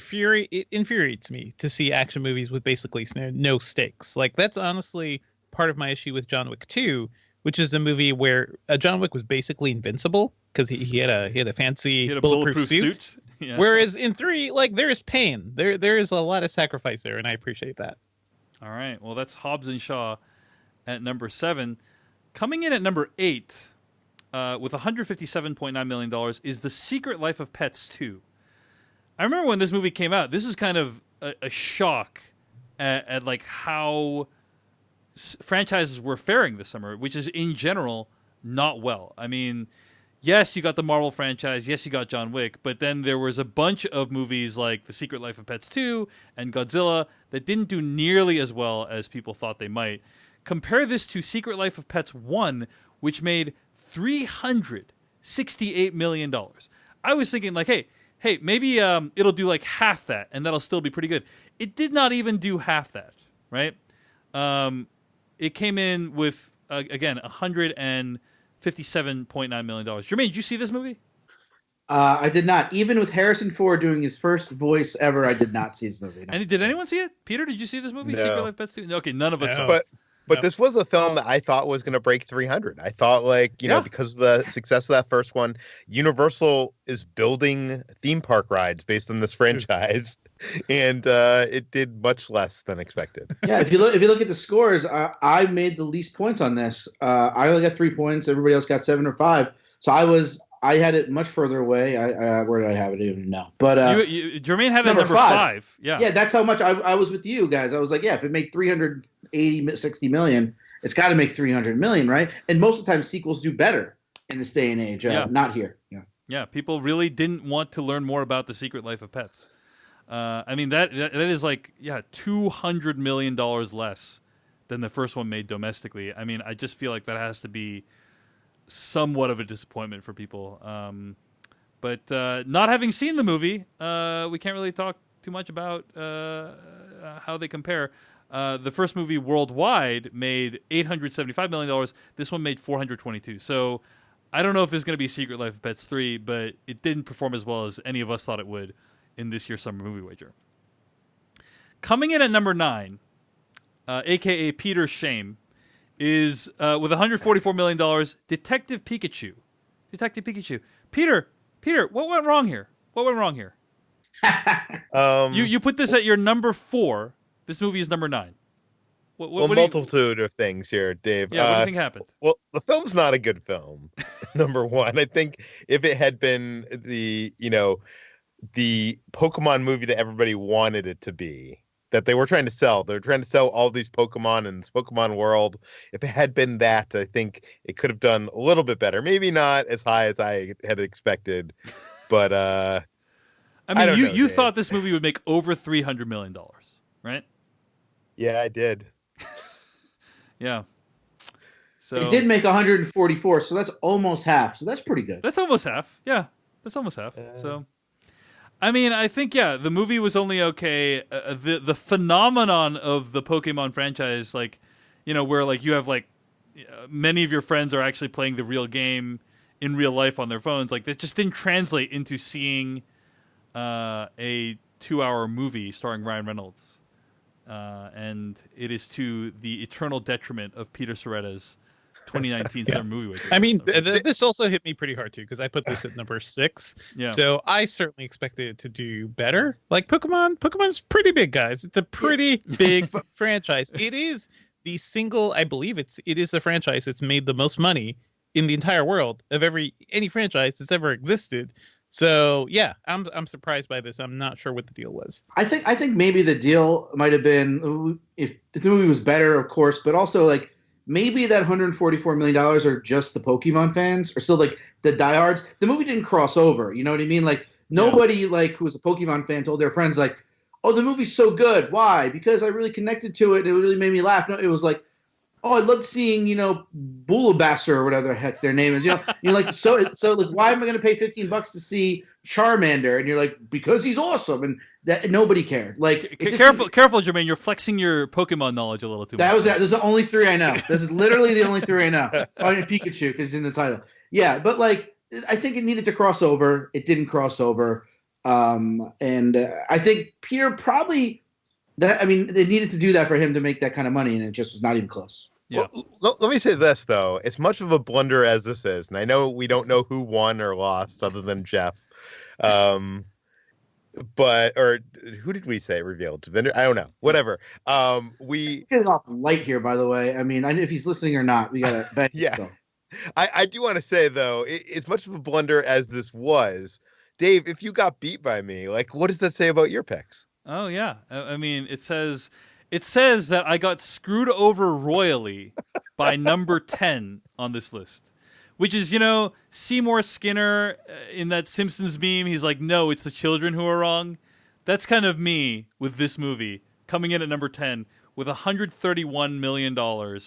infuriates me to see action movies with basically no stakes. Like that's honestly part of my issue with John Wick 2, which is a movie where John Wick was basically invincible because he had a fancy He had a bulletproof suit. Yeah. Whereas in 3, like there is pain, there is a lot of sacrifice there, and I appreciate that. All right. Well, that's Hobbs and Shaw at number 7. Coming in at number 8 with $157.9 million is The Secret Life of Pets 2. I remember when this movie came out, this was kind of a shock at like how franchises were faring this summer, which is in general not well. I mean, yes, you got the Marvel franchise, yes, you got John Wick, but then there was a bunch of movies like The Secret Life of Pets 2 and Godzilla that didn't do nearly as well as people thought they might. Compare this to Secret Life of Pets 1, which made $368 million. I was thinking like, hey, maybe it'll do like half that, and that'll still be pretty good. It did not even do half that, right? It came in with, again, $157.9 million. Jermaine, did you see this movie? I did not. Even with Harrison Ford doing his first voice ever, I did not see his movie. No. And did anyone see it? Peter, did you see this movie? No. Secret Life of Pets 2? Okay, none of us No. saw it. But this was a film that I thought was going to break 300. I thought, like, you know, because of the success of that first one, Universal is building theme park rides based on this franchise, and it did much less than expected. Yeah, if you look at the scores, I made the least points on this. I only got 3 points. Everybody else got 7 or 5. So I had it much further away. Where did I have it? I don't even know. But Jermaine had it number 5. Yeah, that's how much I was with you guys. I was like, yeah, if it made 60 million, it's got to make 300 million, right? And most of the time, sequels do better in this day and age. Not here. Yeah, people really didn't want to learn more about The Secret Life of Pets. I mean, that is like, $200 million less than the first one made domestically. I mean, I just feel like that has to be somewhat of a disappointment for people. But not having seen the movie, we can't really talk too much about how they compare. The first movie worldwide made $875 million. This one made $422. So I don't know if it's going to be Secret Life of Pets 3, but it didn't perform as well as any of us thought it would in this year's Summer Movie Wager. Coming in at number 9, a.k.a. Peter's Shame, is with $144 million, Detective Pikachu. Detective Pikachu. Peter, what went wrong here? You put this at your number 4. This movie is number 9. What Multitude of things here, Dave. Yeah, what do you think happened? Well, the film's not a good film. Number one, I think if it had been the Pokemon movie that everybody wanted it to be, that they were trying to sell. They're trying to sell all these Pokemon in this Pokemon world. If it had been that, I think it could have done a little bit better. Maybe not as high as I had expected, but I mean, you thought this movie would make over $300 million, right? Yeah, I did. Yeah. So it did make 144, so that's almost half. So that's pretty good. That's almost half. Yeah, that's almost half. So, I mean, I think the movie was only okay. The phenomenon of the Pokemon franchise, like, where like you have like many of your friends are actually playing the real game in real life on their phones, like that just didn't translate into seeing a 2-hour movie starring Ryan Reynolds. And it is to the eternal detriment of Peter Soretta's 2019 Summer Movie Wager. I mean, this also hit me pretty hard too because I put this at number 6. Yeah. So I certainly expected it to do better. Like Pokemon's pretty big, guys. It's a pretty big franchise. It is the single, I believe it is the franchise that's made the most money in the entire world of any franchise that's ever existed. So yeah, I'm surprised by this. I'm not sure what the deal was. I think maybe the deal might have been if the movie was better, of course, but also like maybe that $144 million are just the Pokemon fans, or still like the diehards. The movie didn't cross over. You know what I mean? Like nobody like who was a Pokemon fan told their friends like, "Oh, the movie's so good. Why? Because I really connected to it. It really made me laugh." No, it was like oh, I loved seeing, Boulabasser or whatever the heck their name is. You're like, so like, why am I going to pay $15 to see Charmander? And you're like, because he's awesome, and that nobody cared. Like, careful, Jermaine, you're flexing your Pokemon knowledge a little too much. Those are the only three I know. This is literally the only three I know. Oh, and Pikachu, because it's in the title. Yeah, but like, I think it needed to cross over. It didn't cross over, and I think Peter probably. They needed to do that for him to make that kind of money, and it just was not even close. Yeah. Well, let me say this, though. As much of a blunder as this is, and I know we don't know who won or lost other than Jeff, or who did we say revealed? Devinder? I don't know. Whatever. We getting off light here, by the way. I mean, I know if he's listening or not. We got to bet. Yeah. So. I do want to say, though, as much of a blunder as this was, Dave, if you got beat by me, like, what does that say about your picks? Oh yeah, I mean it says that I got screwed over royally by number 10 on this list, which is Seymour Skinner in that Simpsons meme. He's like, no, it's the children who are wrong. That's kind of me with this movie coming in at number 10 with $131 million.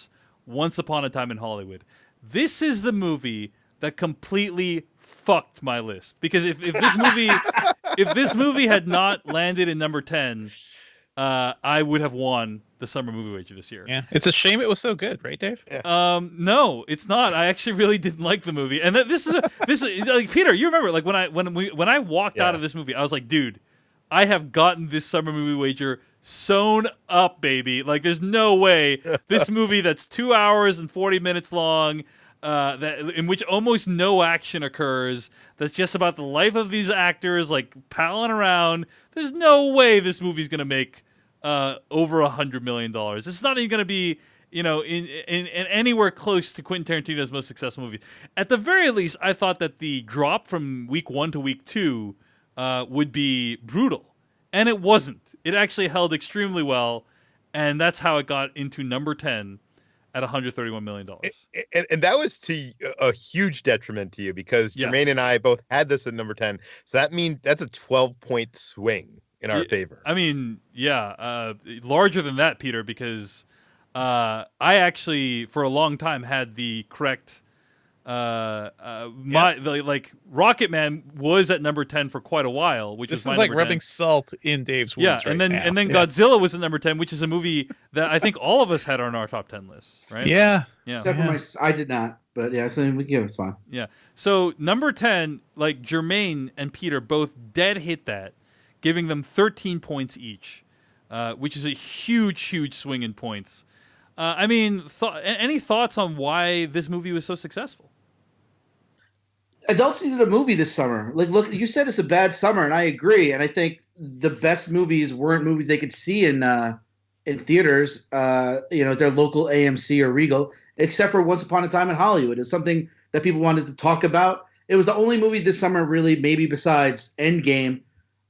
Once Upon a Time in Hollywood. This is the movie that completely fucked my list, because if this movie had not landed in number 10, I would have won the Summer Movie Wager this year. Yeah, it's a shame it was so good, right, Dave? Yeah. No, it's not. I actually really didn't like the movie, and this is like, Peter. You remember, like, when I walked out of this movie, I was like, dude, I have gotten this Summer Movie Wager sewn up, baby. Like, there's no way this movie that's 2 hours and 40 minutes long. In which almost no action occurs. That's just about the life of these actors, like, palling around. There's no way this movie's gonna make over $100 million. It's not even gonna be, in anywhere close to Quentin Tarantino's most successful movie. At the very least, I thought that the drop from week 1 to week 2 would be brutal, and it wasn't. It actually held extremely well, and that's how it got into number 10. At $131 million. And that was to a huge detriment to you, because Jermaine and I both had this at number 10. So that means that's a 12-point swing in our favor. I mean, yeah, larger than that, Peter, because I actually, for a long time, had the correct... Rocketman was at number 10 for quite a while, which this was is my like rubbing 10. salt in Dave's wounds. Yeah, right and then now. Godzilla was at number 10, which is a movie that I think all of us had on our top 10 list, right? Yeah. Except for I did not, but yeah, so it's fine. Yeah. So number 10, like, Jermaine and Peter both dead hit that, giving them 13 points each, which is a huge swing in points. I mean, any thoughts on why this movie was so successful? Adults needed a movie this summer. Like, look, you said it's a bad summer, and I agree. And I think the best movies weren't movies they could see in theaters, their local AMC or Regal, except for Once Upon a Time in Hollywood. It's something that people wanted to talk about. It was the only movie this summer, really, maybe besides Endgame,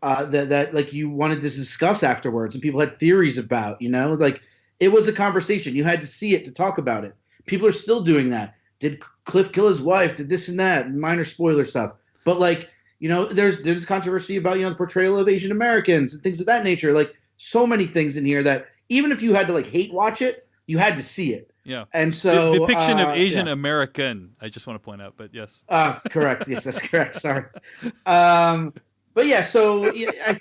that like you wanted to discuss afterwards, and people had theories about. Like, it was a conversation. You had to see it to talk about it. People are still doing that. Did Cliff kill his wife? Did this and that? Minor spoiler stuff. But, like, there's controversy about, the portrayal of Asian Americans and things of that nature. Like, so many things in here that even if you had to, like, hate watch it, you had to see it. Yeah. And so the depiction of Asian American, I just want to point out, but yes. Correct. Yes, that's correct. Sorry. But yeah, so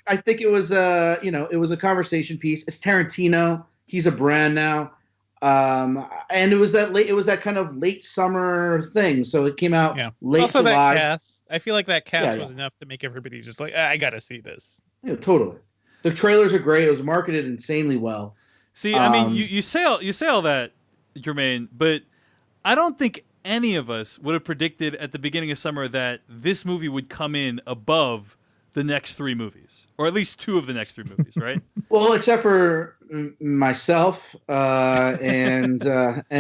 I think it was it was a conversation piece. It's Tarantino. He's a brand now. And it was that kind of late summer thing. So it came out late also July. That cast, I feel like that cast was enough to make everybody just like, I gotta see this. Yeah, totally. The trailers are great. It was marketed insanely well. See, I mean, you say all that, Jermaine, but I don't think any of us would have predicted at the beginning of summer that this movie would come in above the next 3 movies, or at least 2 of the next 3 movies, right? Well, except for myself and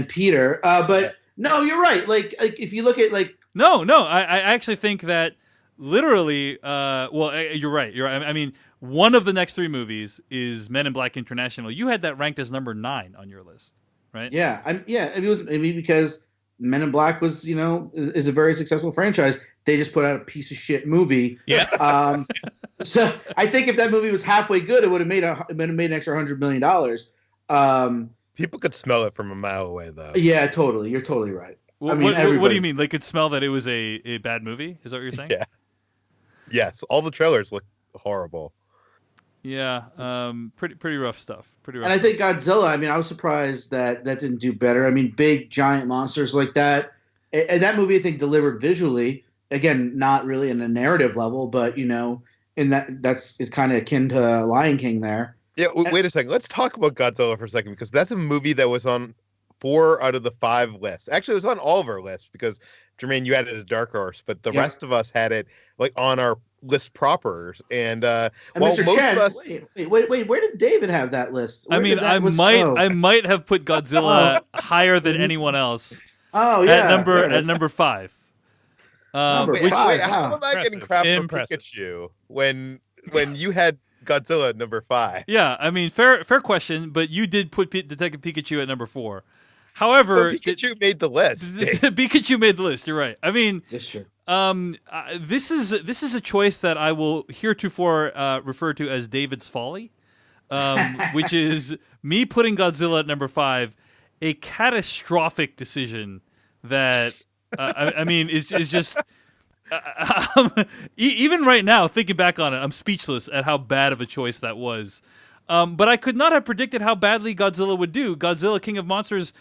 Peter. But no, you're right. Like if you look at no, I actually think that literally. You're right. I mean, one of the next 3 movies is Men in Black International. You had that ranked as number 9 on your list, right? Yeah, it was maybe because Men in Black was is a very successful franchise. They just put out a piece of shit movie. Yeah. So I think if that movie was halfway good, it would have made an extra $100 million. People could smell it from a mile away, though. Yeah, totally. You're totally right. What, I mean, what do everybody- you mean? They could smell that it was a bad movie? Is that what you're saying? Yeah. Yes, all the trailers look horrible. Yeah. Pretty rough stuff. Pretty rough. And I stuff. think Godzilla, I mean, I was surprised that didn't do better. I mean, big giant monsters like that. And that movie, I think, delivered visually. Again, not really in a narrative level, but in that's it's kind of akin to Lion King there. Yeah, wait a second. Let's talk about Godzilla for a second, because that's a movie that was on 4 out of the 5 lists. Actually, it was on all of our lists because Jermaine, you had it as Dark Horse, but the rest of us had it like on our list propers. And And well, Mr. most Chen, of us, wait, where did David have that list? I Where mean, did that list I go? might have put Godzilla higher than anyone else Oh yeah, there it at is. number 5. Number wait, which, five. how wow. am I getting Impressive. crap for Impressive. Pikachu when you had Godzilla at number 5? yeah, I mean, fair question, but you did put Detective Pikachu at number 4. However, But Pikachu made the list. Pikachu made the list. You're right. I mean, Just sure. this is a choice that I will heretofore refer to as David's folly, which is me putting Godzilla at number 5, a catastrophic decision that I mean is just even right now thinking back on it, I'm speechless at how bad of a choice that was. But I could not have predicted how badly Godzilla would do. Godzilla King of Monsters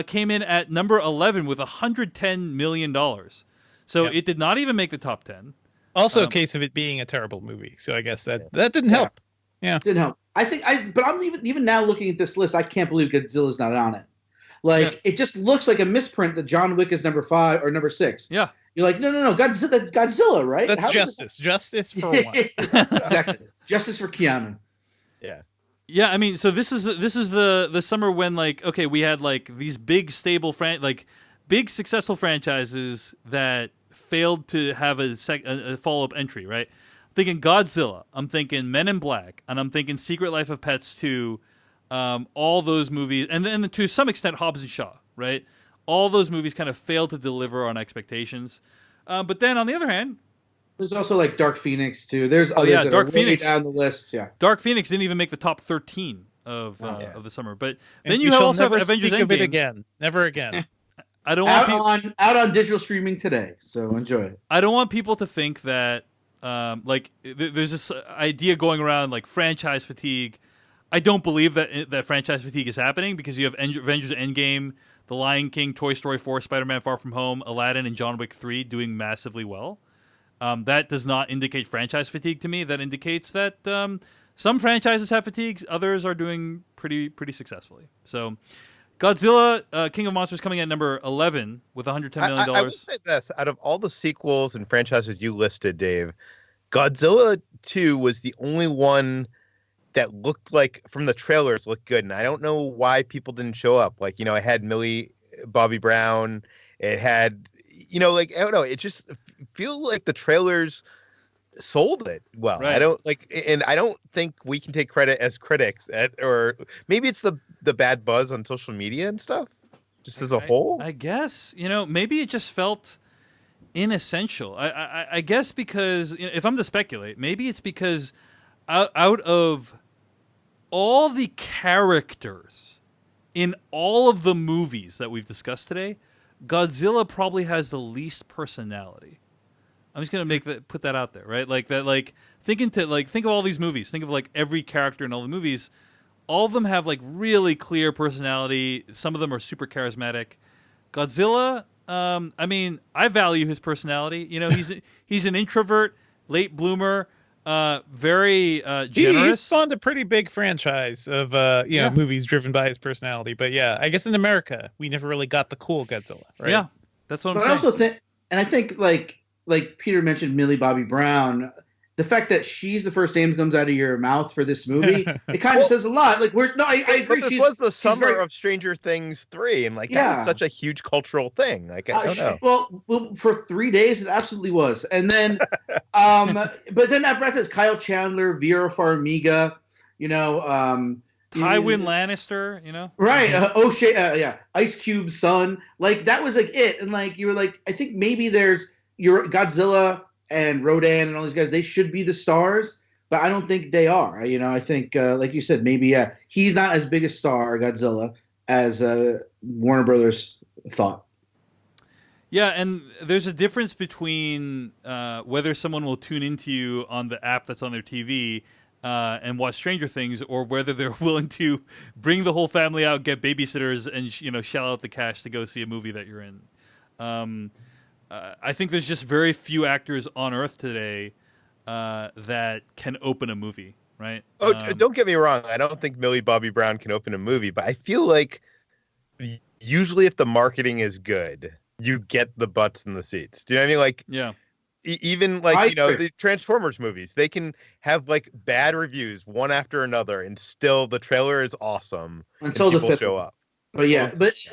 came in at number 11 with $110 million. So Yep. it did not even make the top 10. Also, a Um, case of it being a terrible movie. So I guess that didn't help. Didn't help. But I'm even now looking at this list, I can't believe Godzilla's not on it. Like it just looks like a misprint that John Wick is number 5 or number 6. Yeah. You're like, no, Godzilla, right? That's How does justice. Justice for one. exactly. Justice for Keanu. Yeah, I mean, so this is the summer when like okay, we had like these big stable big successful franchises that failed to have a follow up entry, right? I'm thinking Godzilla, I'm thinking Men in Black, and I'm thinking Secret Life of Pets 2, all those movies, and then to some extent Hobbs and Shaw, right? All those movies kind of failed to deliver on expectations. But then on the other hand, There's also like Dark Phoenix too. There's others yeah, that Dark are way Phoenix. down the list. Yeah. Dark Phoenix didn't even make the top 13 of the summer. But And then we you shall also have never Avengers speak of it Endgame. again. Never again. I don't want Out on digital streaming today. So enjoy it. I don't want people to think that there's this idea going around like franchise fatigue. I don't believe that franchise fatigue is happening because you have Avengers Endgame, The Lion King, Toy Story 4, Spider-Man Far From Home, Aladdin, and John Wick 3 doing massively well. That does not indicate franchise fatigue to me. That indicates that some franchises have fatigues, others are doing pretty successfully. So Godzilla, King of Monsters coming at number 11 with $110 million. I will say this: out of all the sequels and franchises you listed, Dave, Godzilla 2 was the only one that looked like, from the trailers, looked good. And I don't know why people didn't show up. Like, it had Millie Bobby Brown. It had, like, I don't know. It just feels like the trailers sold it well. Right. I don't think we can take credit as critics or maybe it's the bad buzz on social media and stuff, just as a whole. I guess, maybe it just felt inessential. I guess because if I'm to speculate, maybe it's because out of all the characters in all of the movies that we've discussed today, Godzilla probably has the least personality. I'm just gonna put that out there, right? Like that, like think of all these movies. Think of like every character in all the movies. All of them have like really clear personality. Some of them are super charismatic. Godzilla, I mean, I value his personality. He's an introvert, late bloomer, very He generous. spawned a pretty big franchise of movies driven by his personality. But yeah, I guess in America we never really got the cool Godzilla, right? Yeah, that's what I'm But saying. I also think, and I think like Peter mentioned Millie Bobby Brown, the fact that she's the first name that comes out of your mouth for this movie, it kind of says a lot. Like I agree. But this was the summer of Stranger Things 3, and that was such a huge cultural thing. Like I don't know. Well, for 3 days it absolutely was, and then, but then that breath is Kyle Chandler, Vera Farmiga, Tywin Lannister, right? O'Shea, Ice Cube's son. Like that was like it, and like you were like, I think maybe there's your Godzilla and Rodan and all these guys. They should be the stars, but I don't think they are. I think, like you said, maybe he's not as big a star, Godzilla, as Warner Brothers thought. Yeah, and there's a difference between whether someone will tune into you on the app that's on their TV and watch Stranger Things, or whether they're willing to bring the whole family out, get babysitters, and shell out the cash to go see a movie that you're in. I think there's just very few actors on Earth today that can open a movie, right? Oh, don't get me wrong. I don't think Millie Bobby Brown can open a movie, but I feel like usually if the marketing is good, you get the butts in the seats. Do you know what I mean? Like, yeah. Even like, the Transformers movies, they can have like bad reviews one after another, and still the trailer is awesome until the fifth show up. But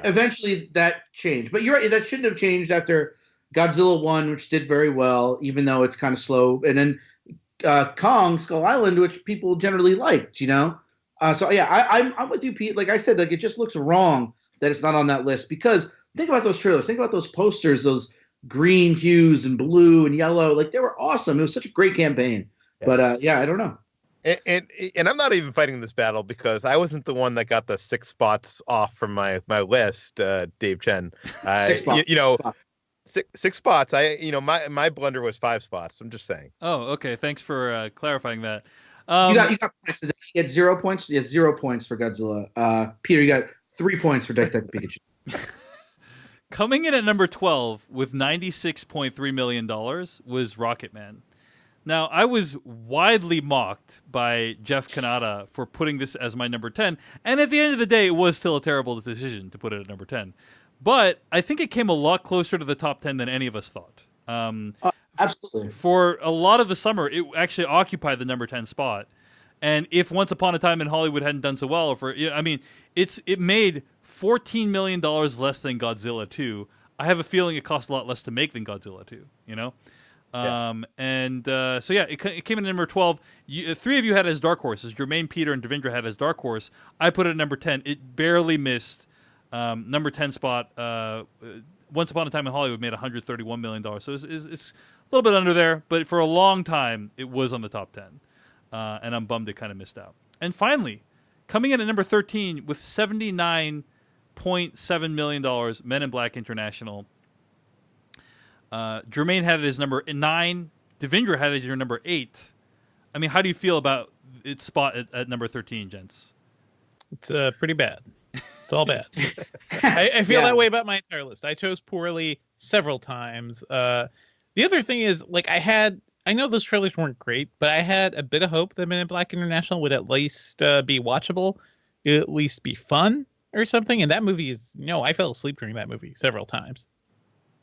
eventually that changed. But you're right, that shouldn't have changed after Godzilla 1, which did very well, even though it's kind of slow, and then Kong Skull Island, which people generally liked. So yeah, I'm with you, Pete. Like I said, like it just looks wrong that it's not on that list, because think about those trailers, think about those posters, those green hues and blue and yellow. Like they were awesome. It was such a great campaign. Yeah. But I don't know. And I'm not even fighting this battle because I wasn't the one that got the 6 spots off from my list, Dave Chen. 6 spots. 6 spots. My blunder was 5 spots. I'm just saying. Oh, okay. Thanks for clarifying that. You got points today. You get 0 points. You have 0 points for Godzilla. Peter, you got 3 points for Detective Pikachu. Coming in at number 12 with $96.3 million was Rocketman. Now, I was widely mocked by Jeff Kanata for putting this as my number 10, and at the end of the day, it was still a terrible decision to put it at number 10. But I think it came a lot closer to the top 10 than any of us thought. Absolutely. For a lot of the summer, it actually occupied the number 10 spot. And if Once Upon a Time in Hollywood hadn't done so well, it made $14 million less than Godzilla 2. I have a feeling it cost a lot less to make than Godzilla 2, Yeah. It came in at number 12. 3 of you had it as dark horses. Jermaine, Peter, and Devindra had it as dark horse. I put it at number 10. It barely missed number 10 spot. Once Upon a Time in Hollywood made $131 million. So it's a little bit under there, but for a long time, it was on the top 10. And I'm bummed it kind of missed out. And finally, coming in at number 13 with $79.7 million, Men in Black International. Jermaine had it as number 9. Devindra had it as your number 8. I mean, how do you feel about its spot at number 13, gents? It's pretty bad. It's all bad. I feel that way about my entire list. I chose poorly several times. The other thing is, like, I know those trailers weren't great, but I had a bit of hope that Men in Black International would at least be watchable, at least be fun or something. And that movie is, I fell asleep during that movie several times.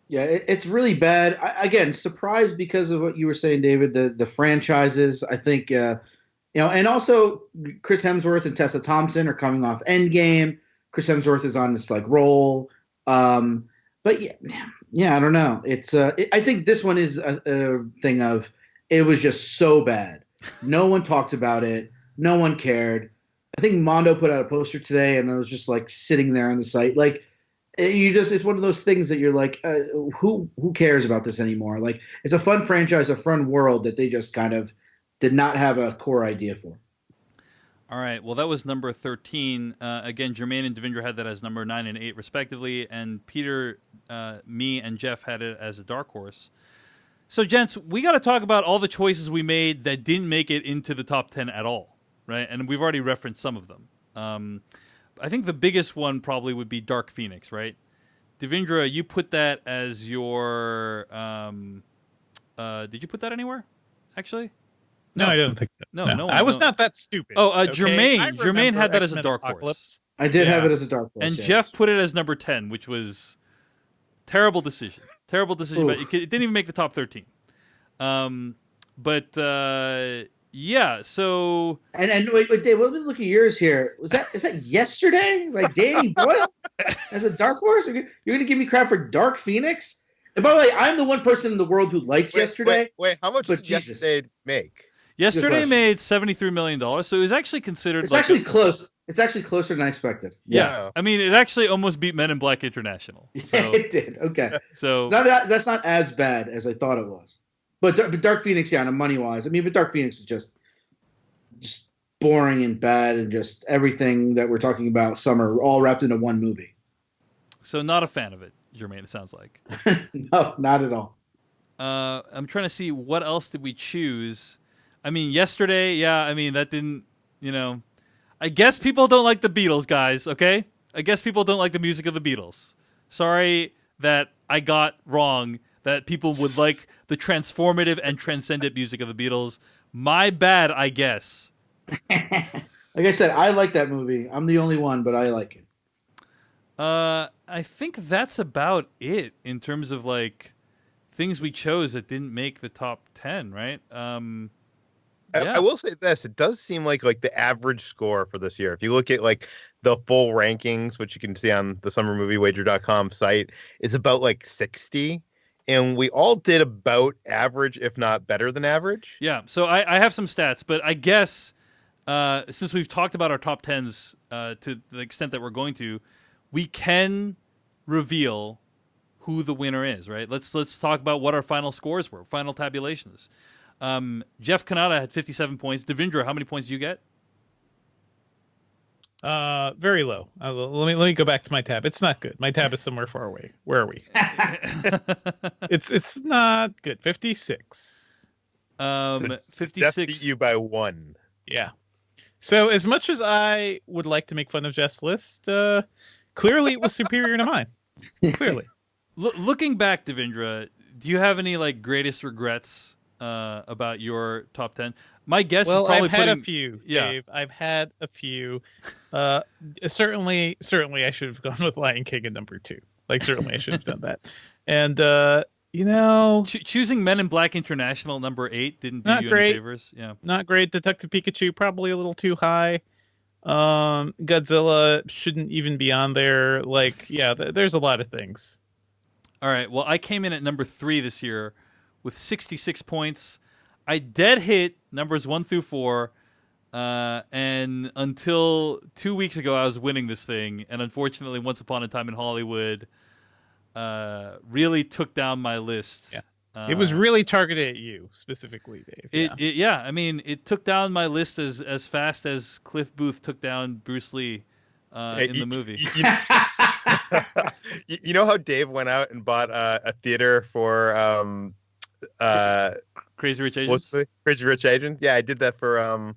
Yeah, it's really bad. Again, surprised because of what you were saying, David, the franchises. I think, and also Chris Hemsworth and Tessa Thompson are coming off Endgame. Chris Hemsworth is on this like role. But yeah, I don't know. I think this one is a thing of it was just so bad. No one talked about it. No one cared. I think Mondo put out a poster today, and it was just like sitting there on the site. Like it's one of those things that you're like, who cares about this anymore? Like it's a fun franchise, a fun world that they just kind of did not have a core idea for. All right. Well, that was number 13. Again, Jermaine and Devindra had that as number 9 and 8, respectively. And Peter, me, and Jeff had it as a dark horse. So, gents, we got to talk about all the choices we made that didn't make it into the top 10 at all, right? And we've already referenced some of them. I think the biggest one probably would be Dark Phoenix, right? Devindra, you put that as your... did you put that anywhere, actually? No, I don't think so. No, I was not that stupid. Oh, okay? Jermaine had that as a dark horse. I did have it as a dark horse. And yes. Jeff put it as number 10, which was terrible decision. Terrible decision, but it didn't even make the top 13. Yeah, so... And wait, Dave, let me look at yours here. Is that yesterday? Like Danny Boyle as a dark horse? You're going to give me crap for Dark Phoenix? And by the way, I'm the one person in the world who likes Yesterday. Wait, how much did Yesterday make? Yesterday made $73 million, so it was actually considered... It's actually close. It's actually closer than I expected. Yeah. I mean, it actually almost beat Men in Black International. So, yeah, it did. Okay. So that's not as bad as I thought it was. But Dark Phoenix, yeah, on a money-wise. I mean, but Dark Phoenix is just boring and bad and just everything that we're talking about summer all wrapped into one movie. So not a fan of it, Jermaine, it sounds like. No, not at all. I'm trying to see what else did we choose. I mean, yesterday, yeah, I mean, that didn't, I guess people don't like the Beatles, guys, okay? I guess people don't like the music of the Beatles. Sorry that I got wrong that people would like the transformative and transcendent music of the Beatles. My bad, I guess. Like I said, I like that movie. I'm the only one, but I like it. I think that's about it in terms of like things we chose that didn't make the top 10, right? I will say this: it does seem like the average score for this year. If you look at like the full rankings, which you can see on the summermoviewager.com site, is about like 60, and we all did about average, if not better than average. Yeah. So I have some stats, but I guess since we've talked about our top 10s to the extent that we're going to, we can reveal who the winner is, right? Let's talk about what our final scores were, final tabulations. Jeff Kanata had 57 points. Devindra, how many points did you get? Very low. Let me go back to my tab. It's not good. My tab is somewhere far away. Where are we? It's not good. 56. 56. Jeff beat you by 1. Yeah. So as much as I would like to make fun of Jeff's list, clearly it was superior to mine. Clearly. Looking back, Devindra, do you have any like greatest regrets about your top 10? My guess is probably I've had a few, Dave. I've had a few. Certainly, I should have gone with Lion King at number 2. Like, certainly, I should have done that. And choosing Men in Black International number 8 didn't do you any favors. Yeah, not great. Detective Pikachu probably a little too high. Godzilla shouldn't even be on there. Like, yeah, there's a lot of things. All right. Well, I came in at number 3 this year with 66 points. I dead hit numbers 1 through 4, and until 2 weeks ago, I was winning this thing. And unfortunately, Once Upon a Time in Hollywood really took down my list. Yeah, it was really targeted at you specifically, Dave. I mean, it took down my list as fast as Cliff Booth took down Bruce Lee in the movie. You know how Dave went out and bought a theater for Crazy Rich Asians? Crazy Rich Asians? Yeah, I did that for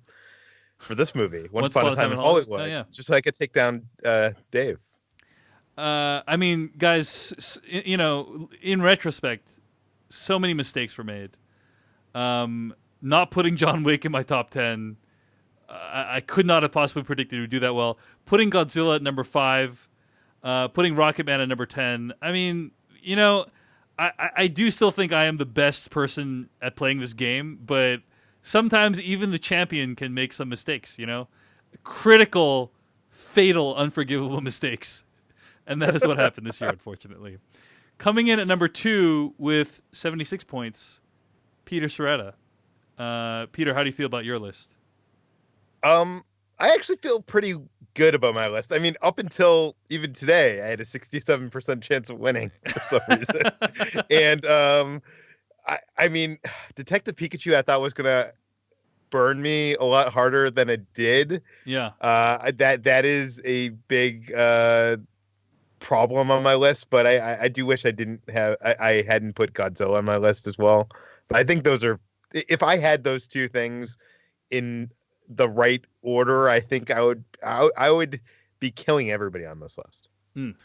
this movie, Once Upon a Time in Hollywood. Oh, yeah. Just so I could take down Dave. I mean, guys, in retrospect, so many mistakes were made. Not putting John Wick in my top 10. I could not have possibly predicted he would do that well. Putting Godzilla at number 5. Putting Rocketman at number 10. I mean, I do still think I am the best person at playing this game, but sometimes even the champion can make some mistakes, critical, fatal, unforgivable mistakes. And that is what happened this year, unfortunately. Coming in at number 2 with 76 points, Peter Serretta. Peter, how do you feel about your list? I actually feel pretty good about my list. I mean, up until even today, I had a 67% chance of winning for some reason. And I mean, Detective Pikachu, I thought was gonna burn me a lot harder than it did. Yeah. That is a big problem on my list, but I do wish I hadn't put Godzilla on my list as well. But I think those are, if I had those two things in the right order, I think I would be killing everybody on this list. In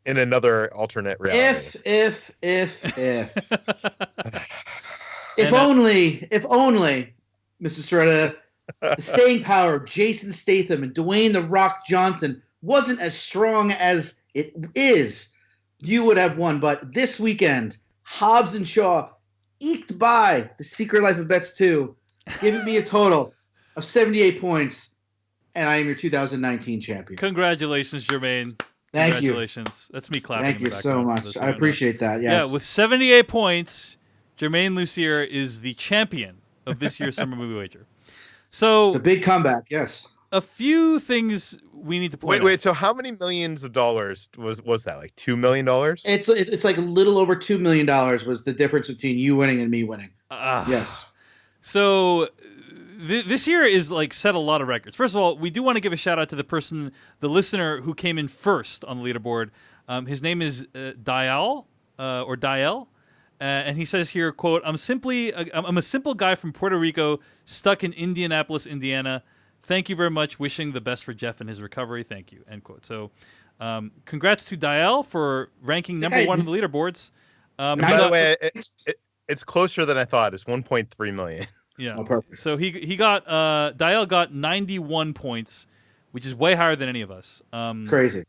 another alternate reality. If only, Mr. Serretta, the staying power of Jason Statham and Dwayne "The Rock" Johnson wasn't as strong as it is, you would have won. But this weekend, Hobbs and Shaw eked by The Secret Life of Pets 2, giving me a total of 78 points, and I am your 2019 champion. Congratulations, Jermaine. Thank Congratulations. you. That's me clapping. Thank you so much. I appreciate that. Yes. Yeah, with 78 points, Jermaine Lucier is the champion of this year's Summer Movie Wager. So the big comeback, yes. A few things we need to point out. Wait, so how many millions of dollars was that? Like $2 million? It's like a little over $2 million was the difference between you winning and me winning. Yes. So this year is like set a lot of records. First of all, we do want to give a shout out to the listener who came in first on the leaderboard. His name is Dial or Dial. And he says here, quote, I'm a simple guy from Puerto Rico stuck in Indianapolis, Indiana. Thank you very much. Wishing the best for Jeff and his recovery. Thank you, end quote. So congrats to Dial for ranking number one on the leaderboards. And by the way, it's closer than I thought. It's 1.3 million. Yeah. Oh, So he got Dial got 91 points, which is way higher than any of us. Crazy.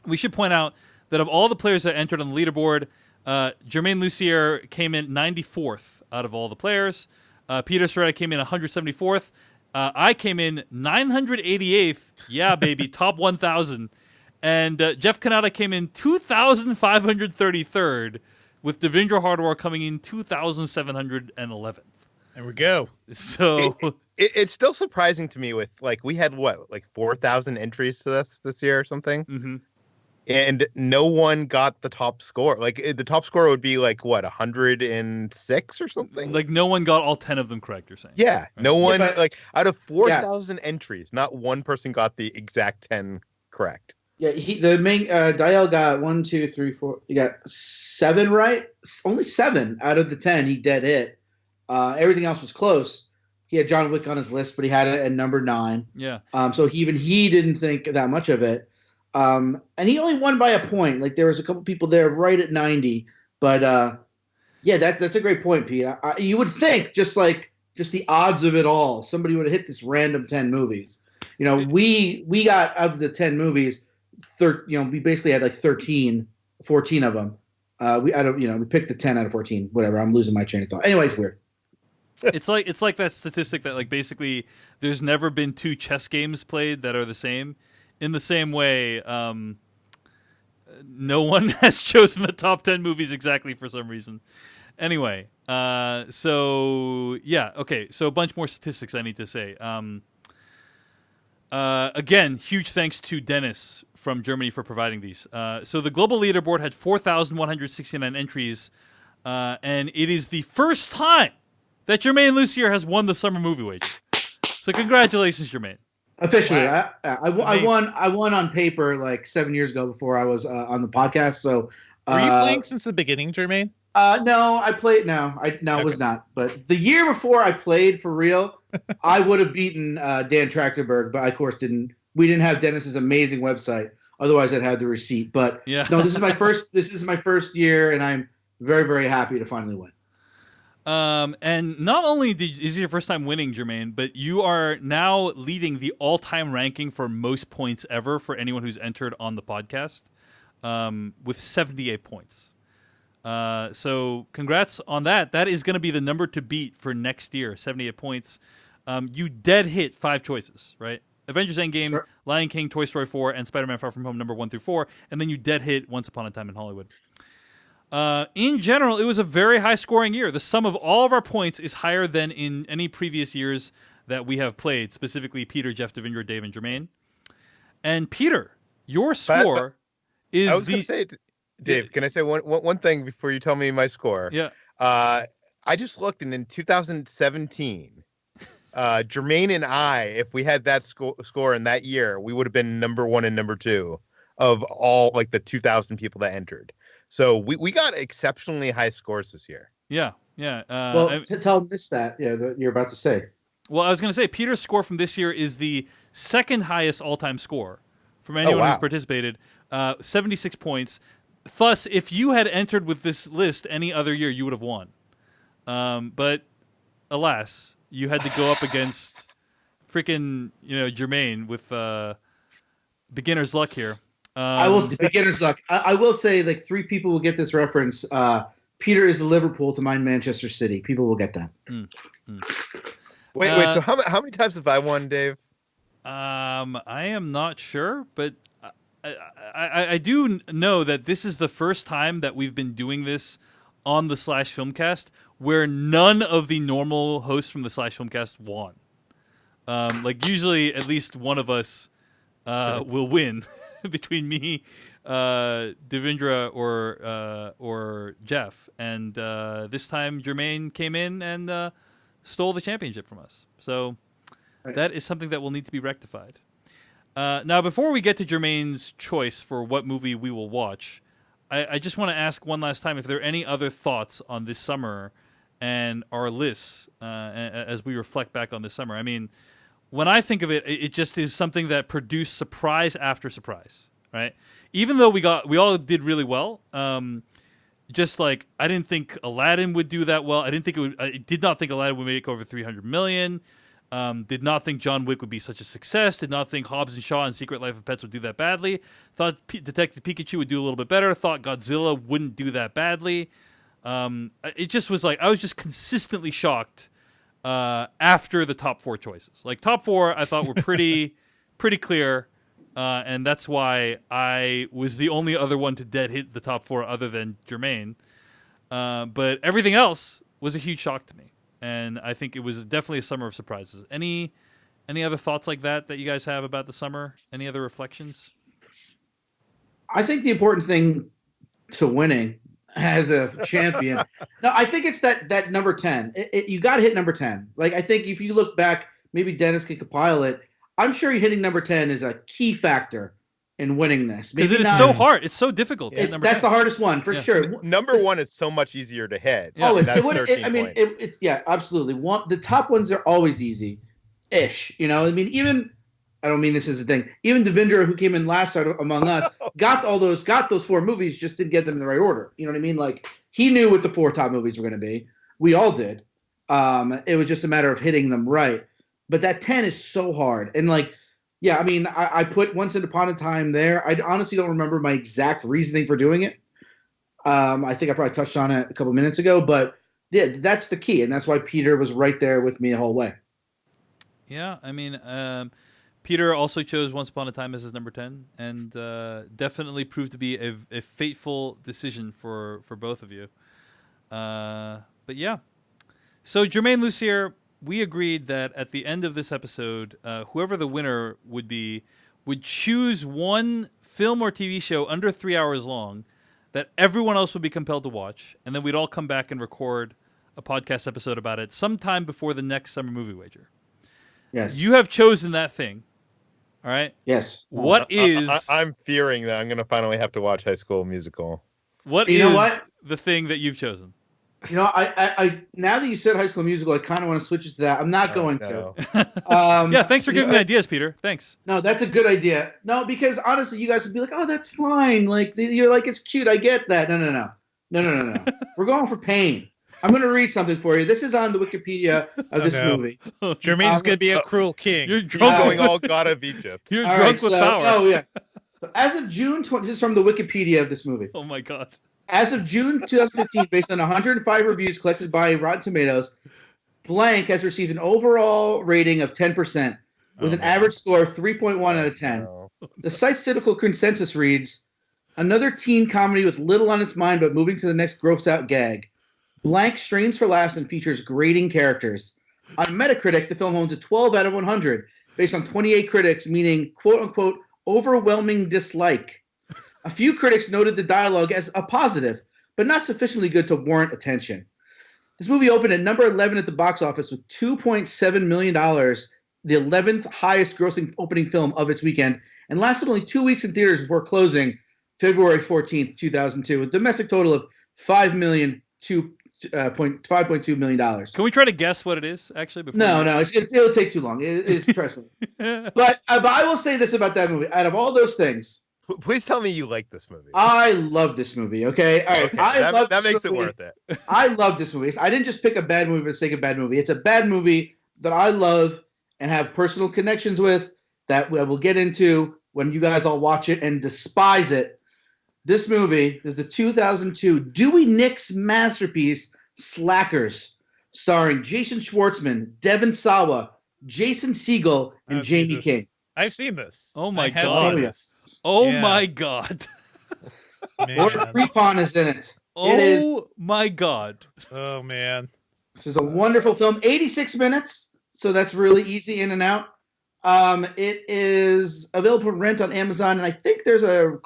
We should point out that of all the players that entered on the leaderboard, Jermaine Lucier came in 94th out of all the players. Peter Soretta came in 174th. I came in 988th. Yeah, baby, top 1,000. And Jeff Kanata came in 2,533rd, with Devendra Hardwar coming in 2,711th. There we go. So It's still surprising to me with we had 4,000 entries to this year or something. Mm-hmm. And no one got the top score. The top score would be 106 or something. No one got all 10 of them correct, you're saying? Yeah, no one out of 4,000 entries, not one person got the exact 10 correct. Yeah, the main Dial got 1, 2, 3, 4. He got 7 right. Only 7 out of the 10 he dead hit. Everything else was close. He had John Wick on his list, but he had it at number 9. Yeah. So he didn't think that much of it. And he only won by a point. There was a couple people there right at 90. But yeah, that's a great point, Pete. You would think just the odds of it all, somebody would have hit this random 10 movies. We got of the 10 movies. We basically had 13, 14 of them. We picked the 10 out of 14. Whatever. I'm losing my train of thought. Anyway, it's weird. It's like that statistic that basically there's never been 2 chess games played that are the same. In the same way, no one has chosen the top 10 movies exactly for some reason. Anyway, so yeah, okay. So a bunch more statistics I need to say. Again, huge thanks to Dennis from Germany for providing these. So the global leaderboard had 4,169 entries, and it is the first time that Jermaine Lucier has won the summer movie wager. So congratulations, Jermaine. Officially, Wow. I won on paper 7 years ago before I was on the podcast. So Were you playing since the beginning, Jermaine? No, I played. No, I was not. But the year before I played for real, I would have beaten Dan Trachtenberg, but I, of course, didn't. We didn't have Dennis's amazing website. Otherwise, I'd have the receipt. But Yeah. no, this is my first. This is my first year, and I'm very, very happy to finally win. And not only is it your first time winning, Jermaine, but you are now leading the all-time ranking for most points ever for anyone who's entered on the podcast, with 78 points. So congrats on that. That is going to be the number to beat for next year, 78 points. You dead hit 5 choices, right? Avengers Endgame, Sure. Lion King, Toy Story 4, and Spider-Man Far From Home number 1 through 4, and then you dead hit Once Upon a Time in Hollywood. In general, it was a very high-scoring year. The sum of all of our points is higher than in any previous years that we have played, specifically Peter, Jeff, Devendra, Dave, and Jermaine. And Peter, your score is I was going to say, Dave, can I say one thing before you tell me my score? Yeah. I just looked, and in 2017, Jermaine and I, if we had that score in that year, we would have been number 1 and number 2 of all the 2,000 people that entered. So we got exceptionally high scores this year. Yeah. Well, tell them this stat. Yeah, that you're about to say. Well, I was going to say Peter's score from this year is the second highest all-time score from anyone who's participated, 76 points. Thus, if you had entered with this list any other year, you would have won. But alas, you had to go up against freaking Jermaine with beginner's luck here. I will beginner's luck. I will say 3 people will get this reference. Peter is Liverpool to mine Manchester City. People will get that. Wait. So how many times have I won, Dave? I am not sure, but I do know that this is the first time that we've been doing this on the Slash Filmcast where none of the normal hosts from the Slash Filmcast won. Usually at least one of us will win between me, Devendra, or Jeff. And this time Jermaine came in and stole the championship from us. So That is something that will need to be rectified. Now, before we get to Jermaine's choice for what movie we will watch, I just want to ask one last time if there are any other thoughts on this summer and our lists as we reflect back on this summer. I mean, when I think of it, it just is something that produced surprise after surprise, right? Even though we all did really well. Just like I didn't think Aladdin would do that well. I did not think Aladdin would make over 300 million. Did not think John Wick would be such a success. Did not think Hobbs and Shaw and Secret Life of Pets would do that badly. Thought Detective Pikachu would do a little bit better. Thought Godzilla wouldn't do that badly. It just was like I was just consistently shocked after the top 4 choices. Like top 4, I thought were pretty clear, and that's why I was the only other one to dead hit the top 4 other than Jermaine. But everything else was a huge shock to me. And I think it was definitely a summer of surprises. Any other thoughts like that you guys have about the summer? Any other reflections? I think the important thing to winning as a champion. No, I think it's that number 10. You got to hit number 10. Like, I think if you look back, maybe Dennis can compile it. I'm sure hitting number 10 is a key factor in winning this. Because it is so hard. It's so difficult. That's the hardest one for sure. Number 1 is so much easier to hit. Yeah. It's absolutely. The top ones are always easy-ish. You know, I mean, even I don't mean this as a thing. Even Devendra, who came in last among us, got those 4 movies, just didn't get them in the right order. You know what I mean? Like he knew what the 4 top movies were going to be. We all did. It was just a matter of hitting them right. But that 10 is so hard, and like. Yeah, I mean, I put Once Upon a Time there. I honestly don't remember my exact reasoning for doing it. I think I probably touched on it a couple minutes ago, but yeah, that's the key, and that's why Peter was right there with me the whole way. Yeah, I mean, Peter also chose Once Upon a Time as his number 10, and definitely proved to be a fateful decision for both of you. But yeah, so Jermaine Lussier, we agreed that at the end of this episode, whoever the winner would be would choose one film or TV show under 3 hours long that everyone else would be compelled to watch, and then we'd all come back and record a podcast episode about it sometime before the next Summer Movie Wager. Yes. You have chosen that thing. All right? Yes. What is... I'm fearing that I'm going to finally have to watch High School Musical. What is the thing that you've chosen? You know, I now that you said High School Musical, I kind of want to switch it to that. I'm not going to. Yeah, thanks for giving me ideas, Peter. Thanks. No, that's a good idea. No, because honestly, you guys would be like, "Oh, that's fine." Like you're like, "It's cute." I get that. No. We're going for pain. I'm going to read something for you. This is on the Wikipedia of this movie. Jermaine's going to be a cruel king. You're drunk. Going all God of Egypt. You're drunk with power. Oh yeah. So as of June 20, this is from the Wikipedia of this movie. Oh my God. As of June 2015, based on 105 reviews collected by Rotten Tomatoes, Blank has received an overall rating of 10%, with an average score of 3.1 out of 10. The site's cynical consensus reads, another teen comedy with little on its mind but moving to the next gross-out gag. Blank strains for laughs and features grating characters. On Metacritic, the film owns a 12 out of 100, based on 28 critics, meaning, quote-unquote, overwhelming dislike. A few critics noted the dialogue as a positive, but not sufficiently good to warrant attention. This movie opened at number 11 at the box office with $2.7 million, the 11th highest grossing opening film of its weekend, and lasted only 2 weeks in theaters before closing February 14th, 2002, with a domestic total of $5.2 million. Can we try to guess what it is, actually? Before No, it'll take too long. Trust me. But I will say this about that movie. Out of all those things, please tell me you like this movie. I love this movie. Okay, all right. Okay, that makes it worth it. I love this movie. I didn't just pick a bad movie for the sake of bad movie. It's a bad movie that I love and have personal connections with that I will get into when you guys all watch it and despise it. This movie is the 2002 Dewey Nicks masterpiece, Slackers, starring Jason Schwartzman, Devon Sawa, Jason Segel, and Jamie King. I've seen this. Oh my God. My God. Lord Prepon is in it. My God. Oh, man. This is a wonderful film. 86 minutes, so that's really easy in and out. It is available for rent on Amazon, and I think there's a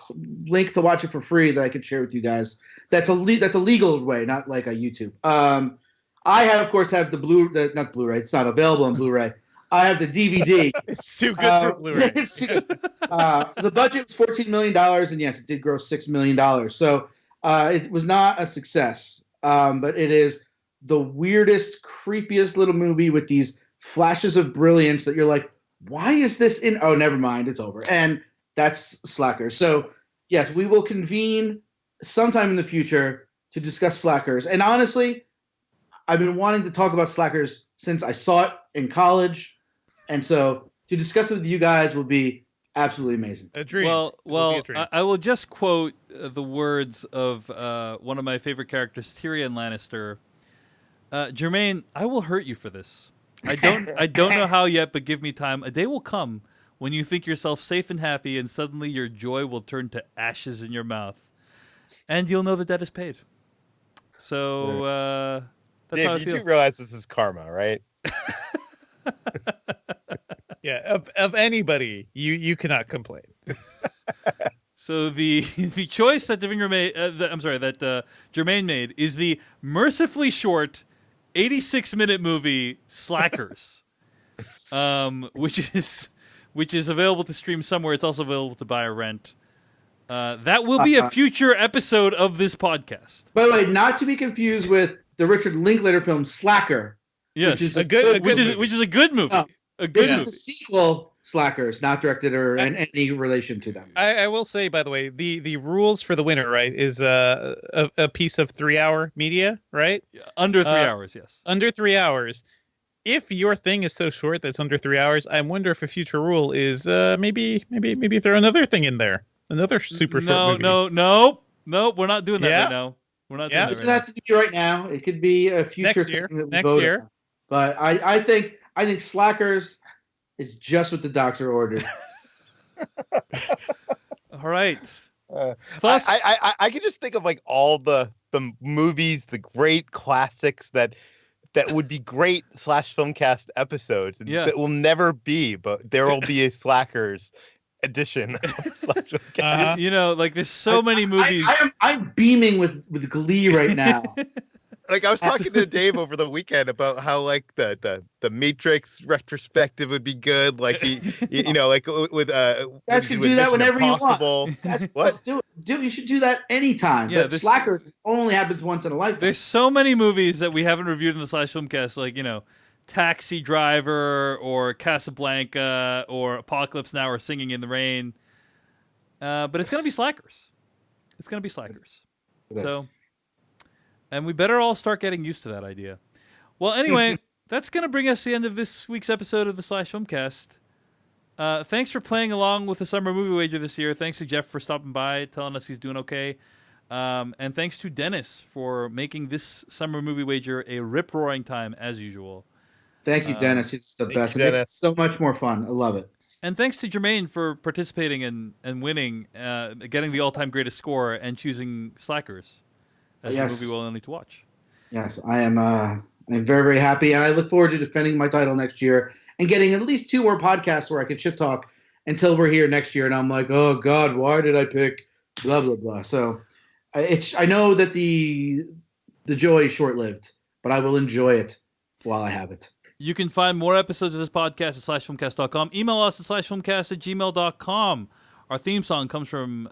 link to watch it for free that I could share with you guys. That's a legal way, not like a YouTube. I of course have not Blu-ray. It's not available on Blu-ray. I have the DVD. It's too good for Blu-ray. It's too good. The budget was $14 million, and yes, it did gross $6 million. So it was not a success, but it is the weirdest, creepiest little movie with these flashes of brilliance that you're like, why is this in? Oh, never mind, it's over. And that's Slackers. So yes, we will convene sometime in the future to discuss Slackers. And honestly, I've been wanting to talk about Slackers since I saw it in college. And so to discuss it with you guys will be absolutely amazing. A dream. Well, It will be a dream. I will just quote the words of one of my favorite characters, Tyrion Lannister. Jermaine, I will hurt you for this. I don't know how yet, but give me time. A day will come when you think yourself safe and happy, and suddenly your joy will turn to ashes in your mouth, and you'll know the debt is paid. So that's how I Dave, feel. you do realize this is karma, right? Yeah, of anybody, you cannot complain. So the choice that Devindra made, that Jermaine made, is the mercifully short 86-minute movie Slackers, which is available to stream somewhere. It's also available to buy or rent. That will be a future episode of this podcast. By the way, not to be confused with the Richard Linklater film Slacker. Yes, Which is a good which movie. is a good movie. No, A This good is movie. the sequel, Slackers, not directed or in any relation to them. I will say, by the way, the rules for the winner, right, is a piece of 3-hour media, right? Under 3 hours, yes. Under 3 hours. If your thing is so short that's under 3 hours, I wonder if a future rule is maybe throw another thing in there, another super short movie. No, we're not doing that Yeah. right now. We're not Yeah. doing It that doesn't right have to be right now. It could be a future Next year. thing that we Next vote year. on. But I think Slackers is just what the doctor ordered. now. All right. Thus, I can just think of like all the movies, the great classics that would be great / filmcast episodes Yeah. that will never be, but there will be a Slackers edition of / filmcast. You know, like there's so many movies. I'm beaming with glee right now. Like I was talking to Dave over the weekend about how like the Matrix retrospective would be good. Like you know, like with Guys can with do that Mission whenever you want. Impossible. That's What? do it. You should do that anytime. Yeah, But Slackers only happens once in a lifetime. There's so many movies that we haven't reviewed in the / filmcast, like, you know, Taxi Driver or Casablanca or Apocalypse Now or Singing in the Rain. But it's gonna be Slackers. It's gonna be Slackers. Yes. So, and we better all start getting used to that idea. Well, anyway, that's going to bring us to the end of this week's episode of the / filmcast. Thanks for playing along with the Summer Movie Wager this year. Thanks to Jeff for stopping by, telling us he's doing okay. And thanks to Dennis for making this Summer Movie Wager a rip-roaring time, as usual. Thank you, Dennis. It's the thank best. you, It makes it Dennis. so much more fun. I love it. And thanks to Jermaine for participating and winning, getting the all-time greatest score, and choosing Slackers as Yes. the movie we'll only to watch. Yes, I'm very, very happy, and I look forward to defending my title next year and getting at least 2 more podcasts where I can shit talk until we're here next year, and I'm like, oh God, why did I pick blah blah blah? So I know that the joy is short lived, but I will enjoy it while I have it. You can find more episodes of this podcast at /filmcast.com. Email us at /filmcast@gmail.com. Our theme song comes from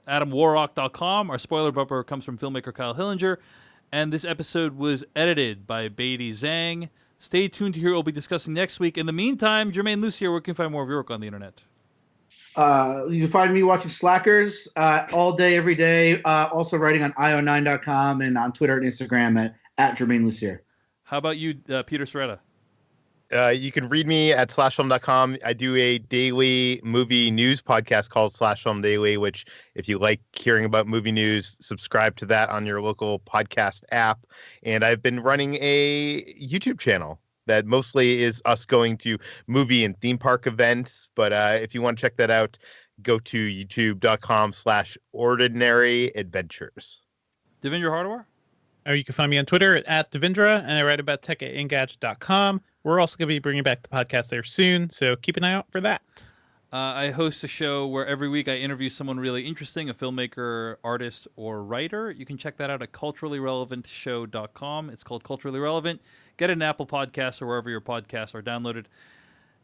AdamWarrock.com. Our spoiler bumper comes from filmmaker Kyle Hillinger. And this episode was edited by Beatty Zhang. Stay tuned to hear what we'll be discussing next week. In the meantime, Jermaine Lucier, where can you find more of your work on the internet? You can find me watching Slackers all day, every day. Also writing on io9.com and on Twitter and Instagram at Jermaine Lucier. How about you, Peter Soretta? You can read me at /film.com. I do a daily movie news podcast called /film Daily, which if you like hearing about movie news, subscribe to that on your local podcast app. And I've been running a YouTube channel that mostly is us going to movie and theme park events. But if you want to check that out, go to youtube.com/ordinary adventures. Devindra Hardawar? Or you can find me on Twitter at Devindra, and I write about tech at Engadget.com. We're also going to be bringing back the podcast there soon, so keep an eye out for that. I host a show where every week I interview someone really interesting, a filmmaker, artist, or writer. You can check that out at culturallyrelevantshow.com. It's called Culturally Relevant. Get it in Apple Podcasts or wherever your podcasts are downloaded.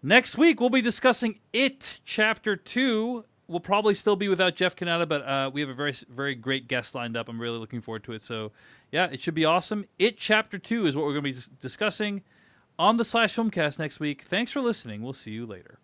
Next week, we'll be discussing It Chapter 2. We'll probably still be without Jeff Kanata, but we have a very, very great guest lined up. I'm really looking forward to it. So, yeah, it should be awesome. It Chapter 2 is what we're going to be discussing on the Slash Filmcast next week. Thanks for listening. We'll see you later.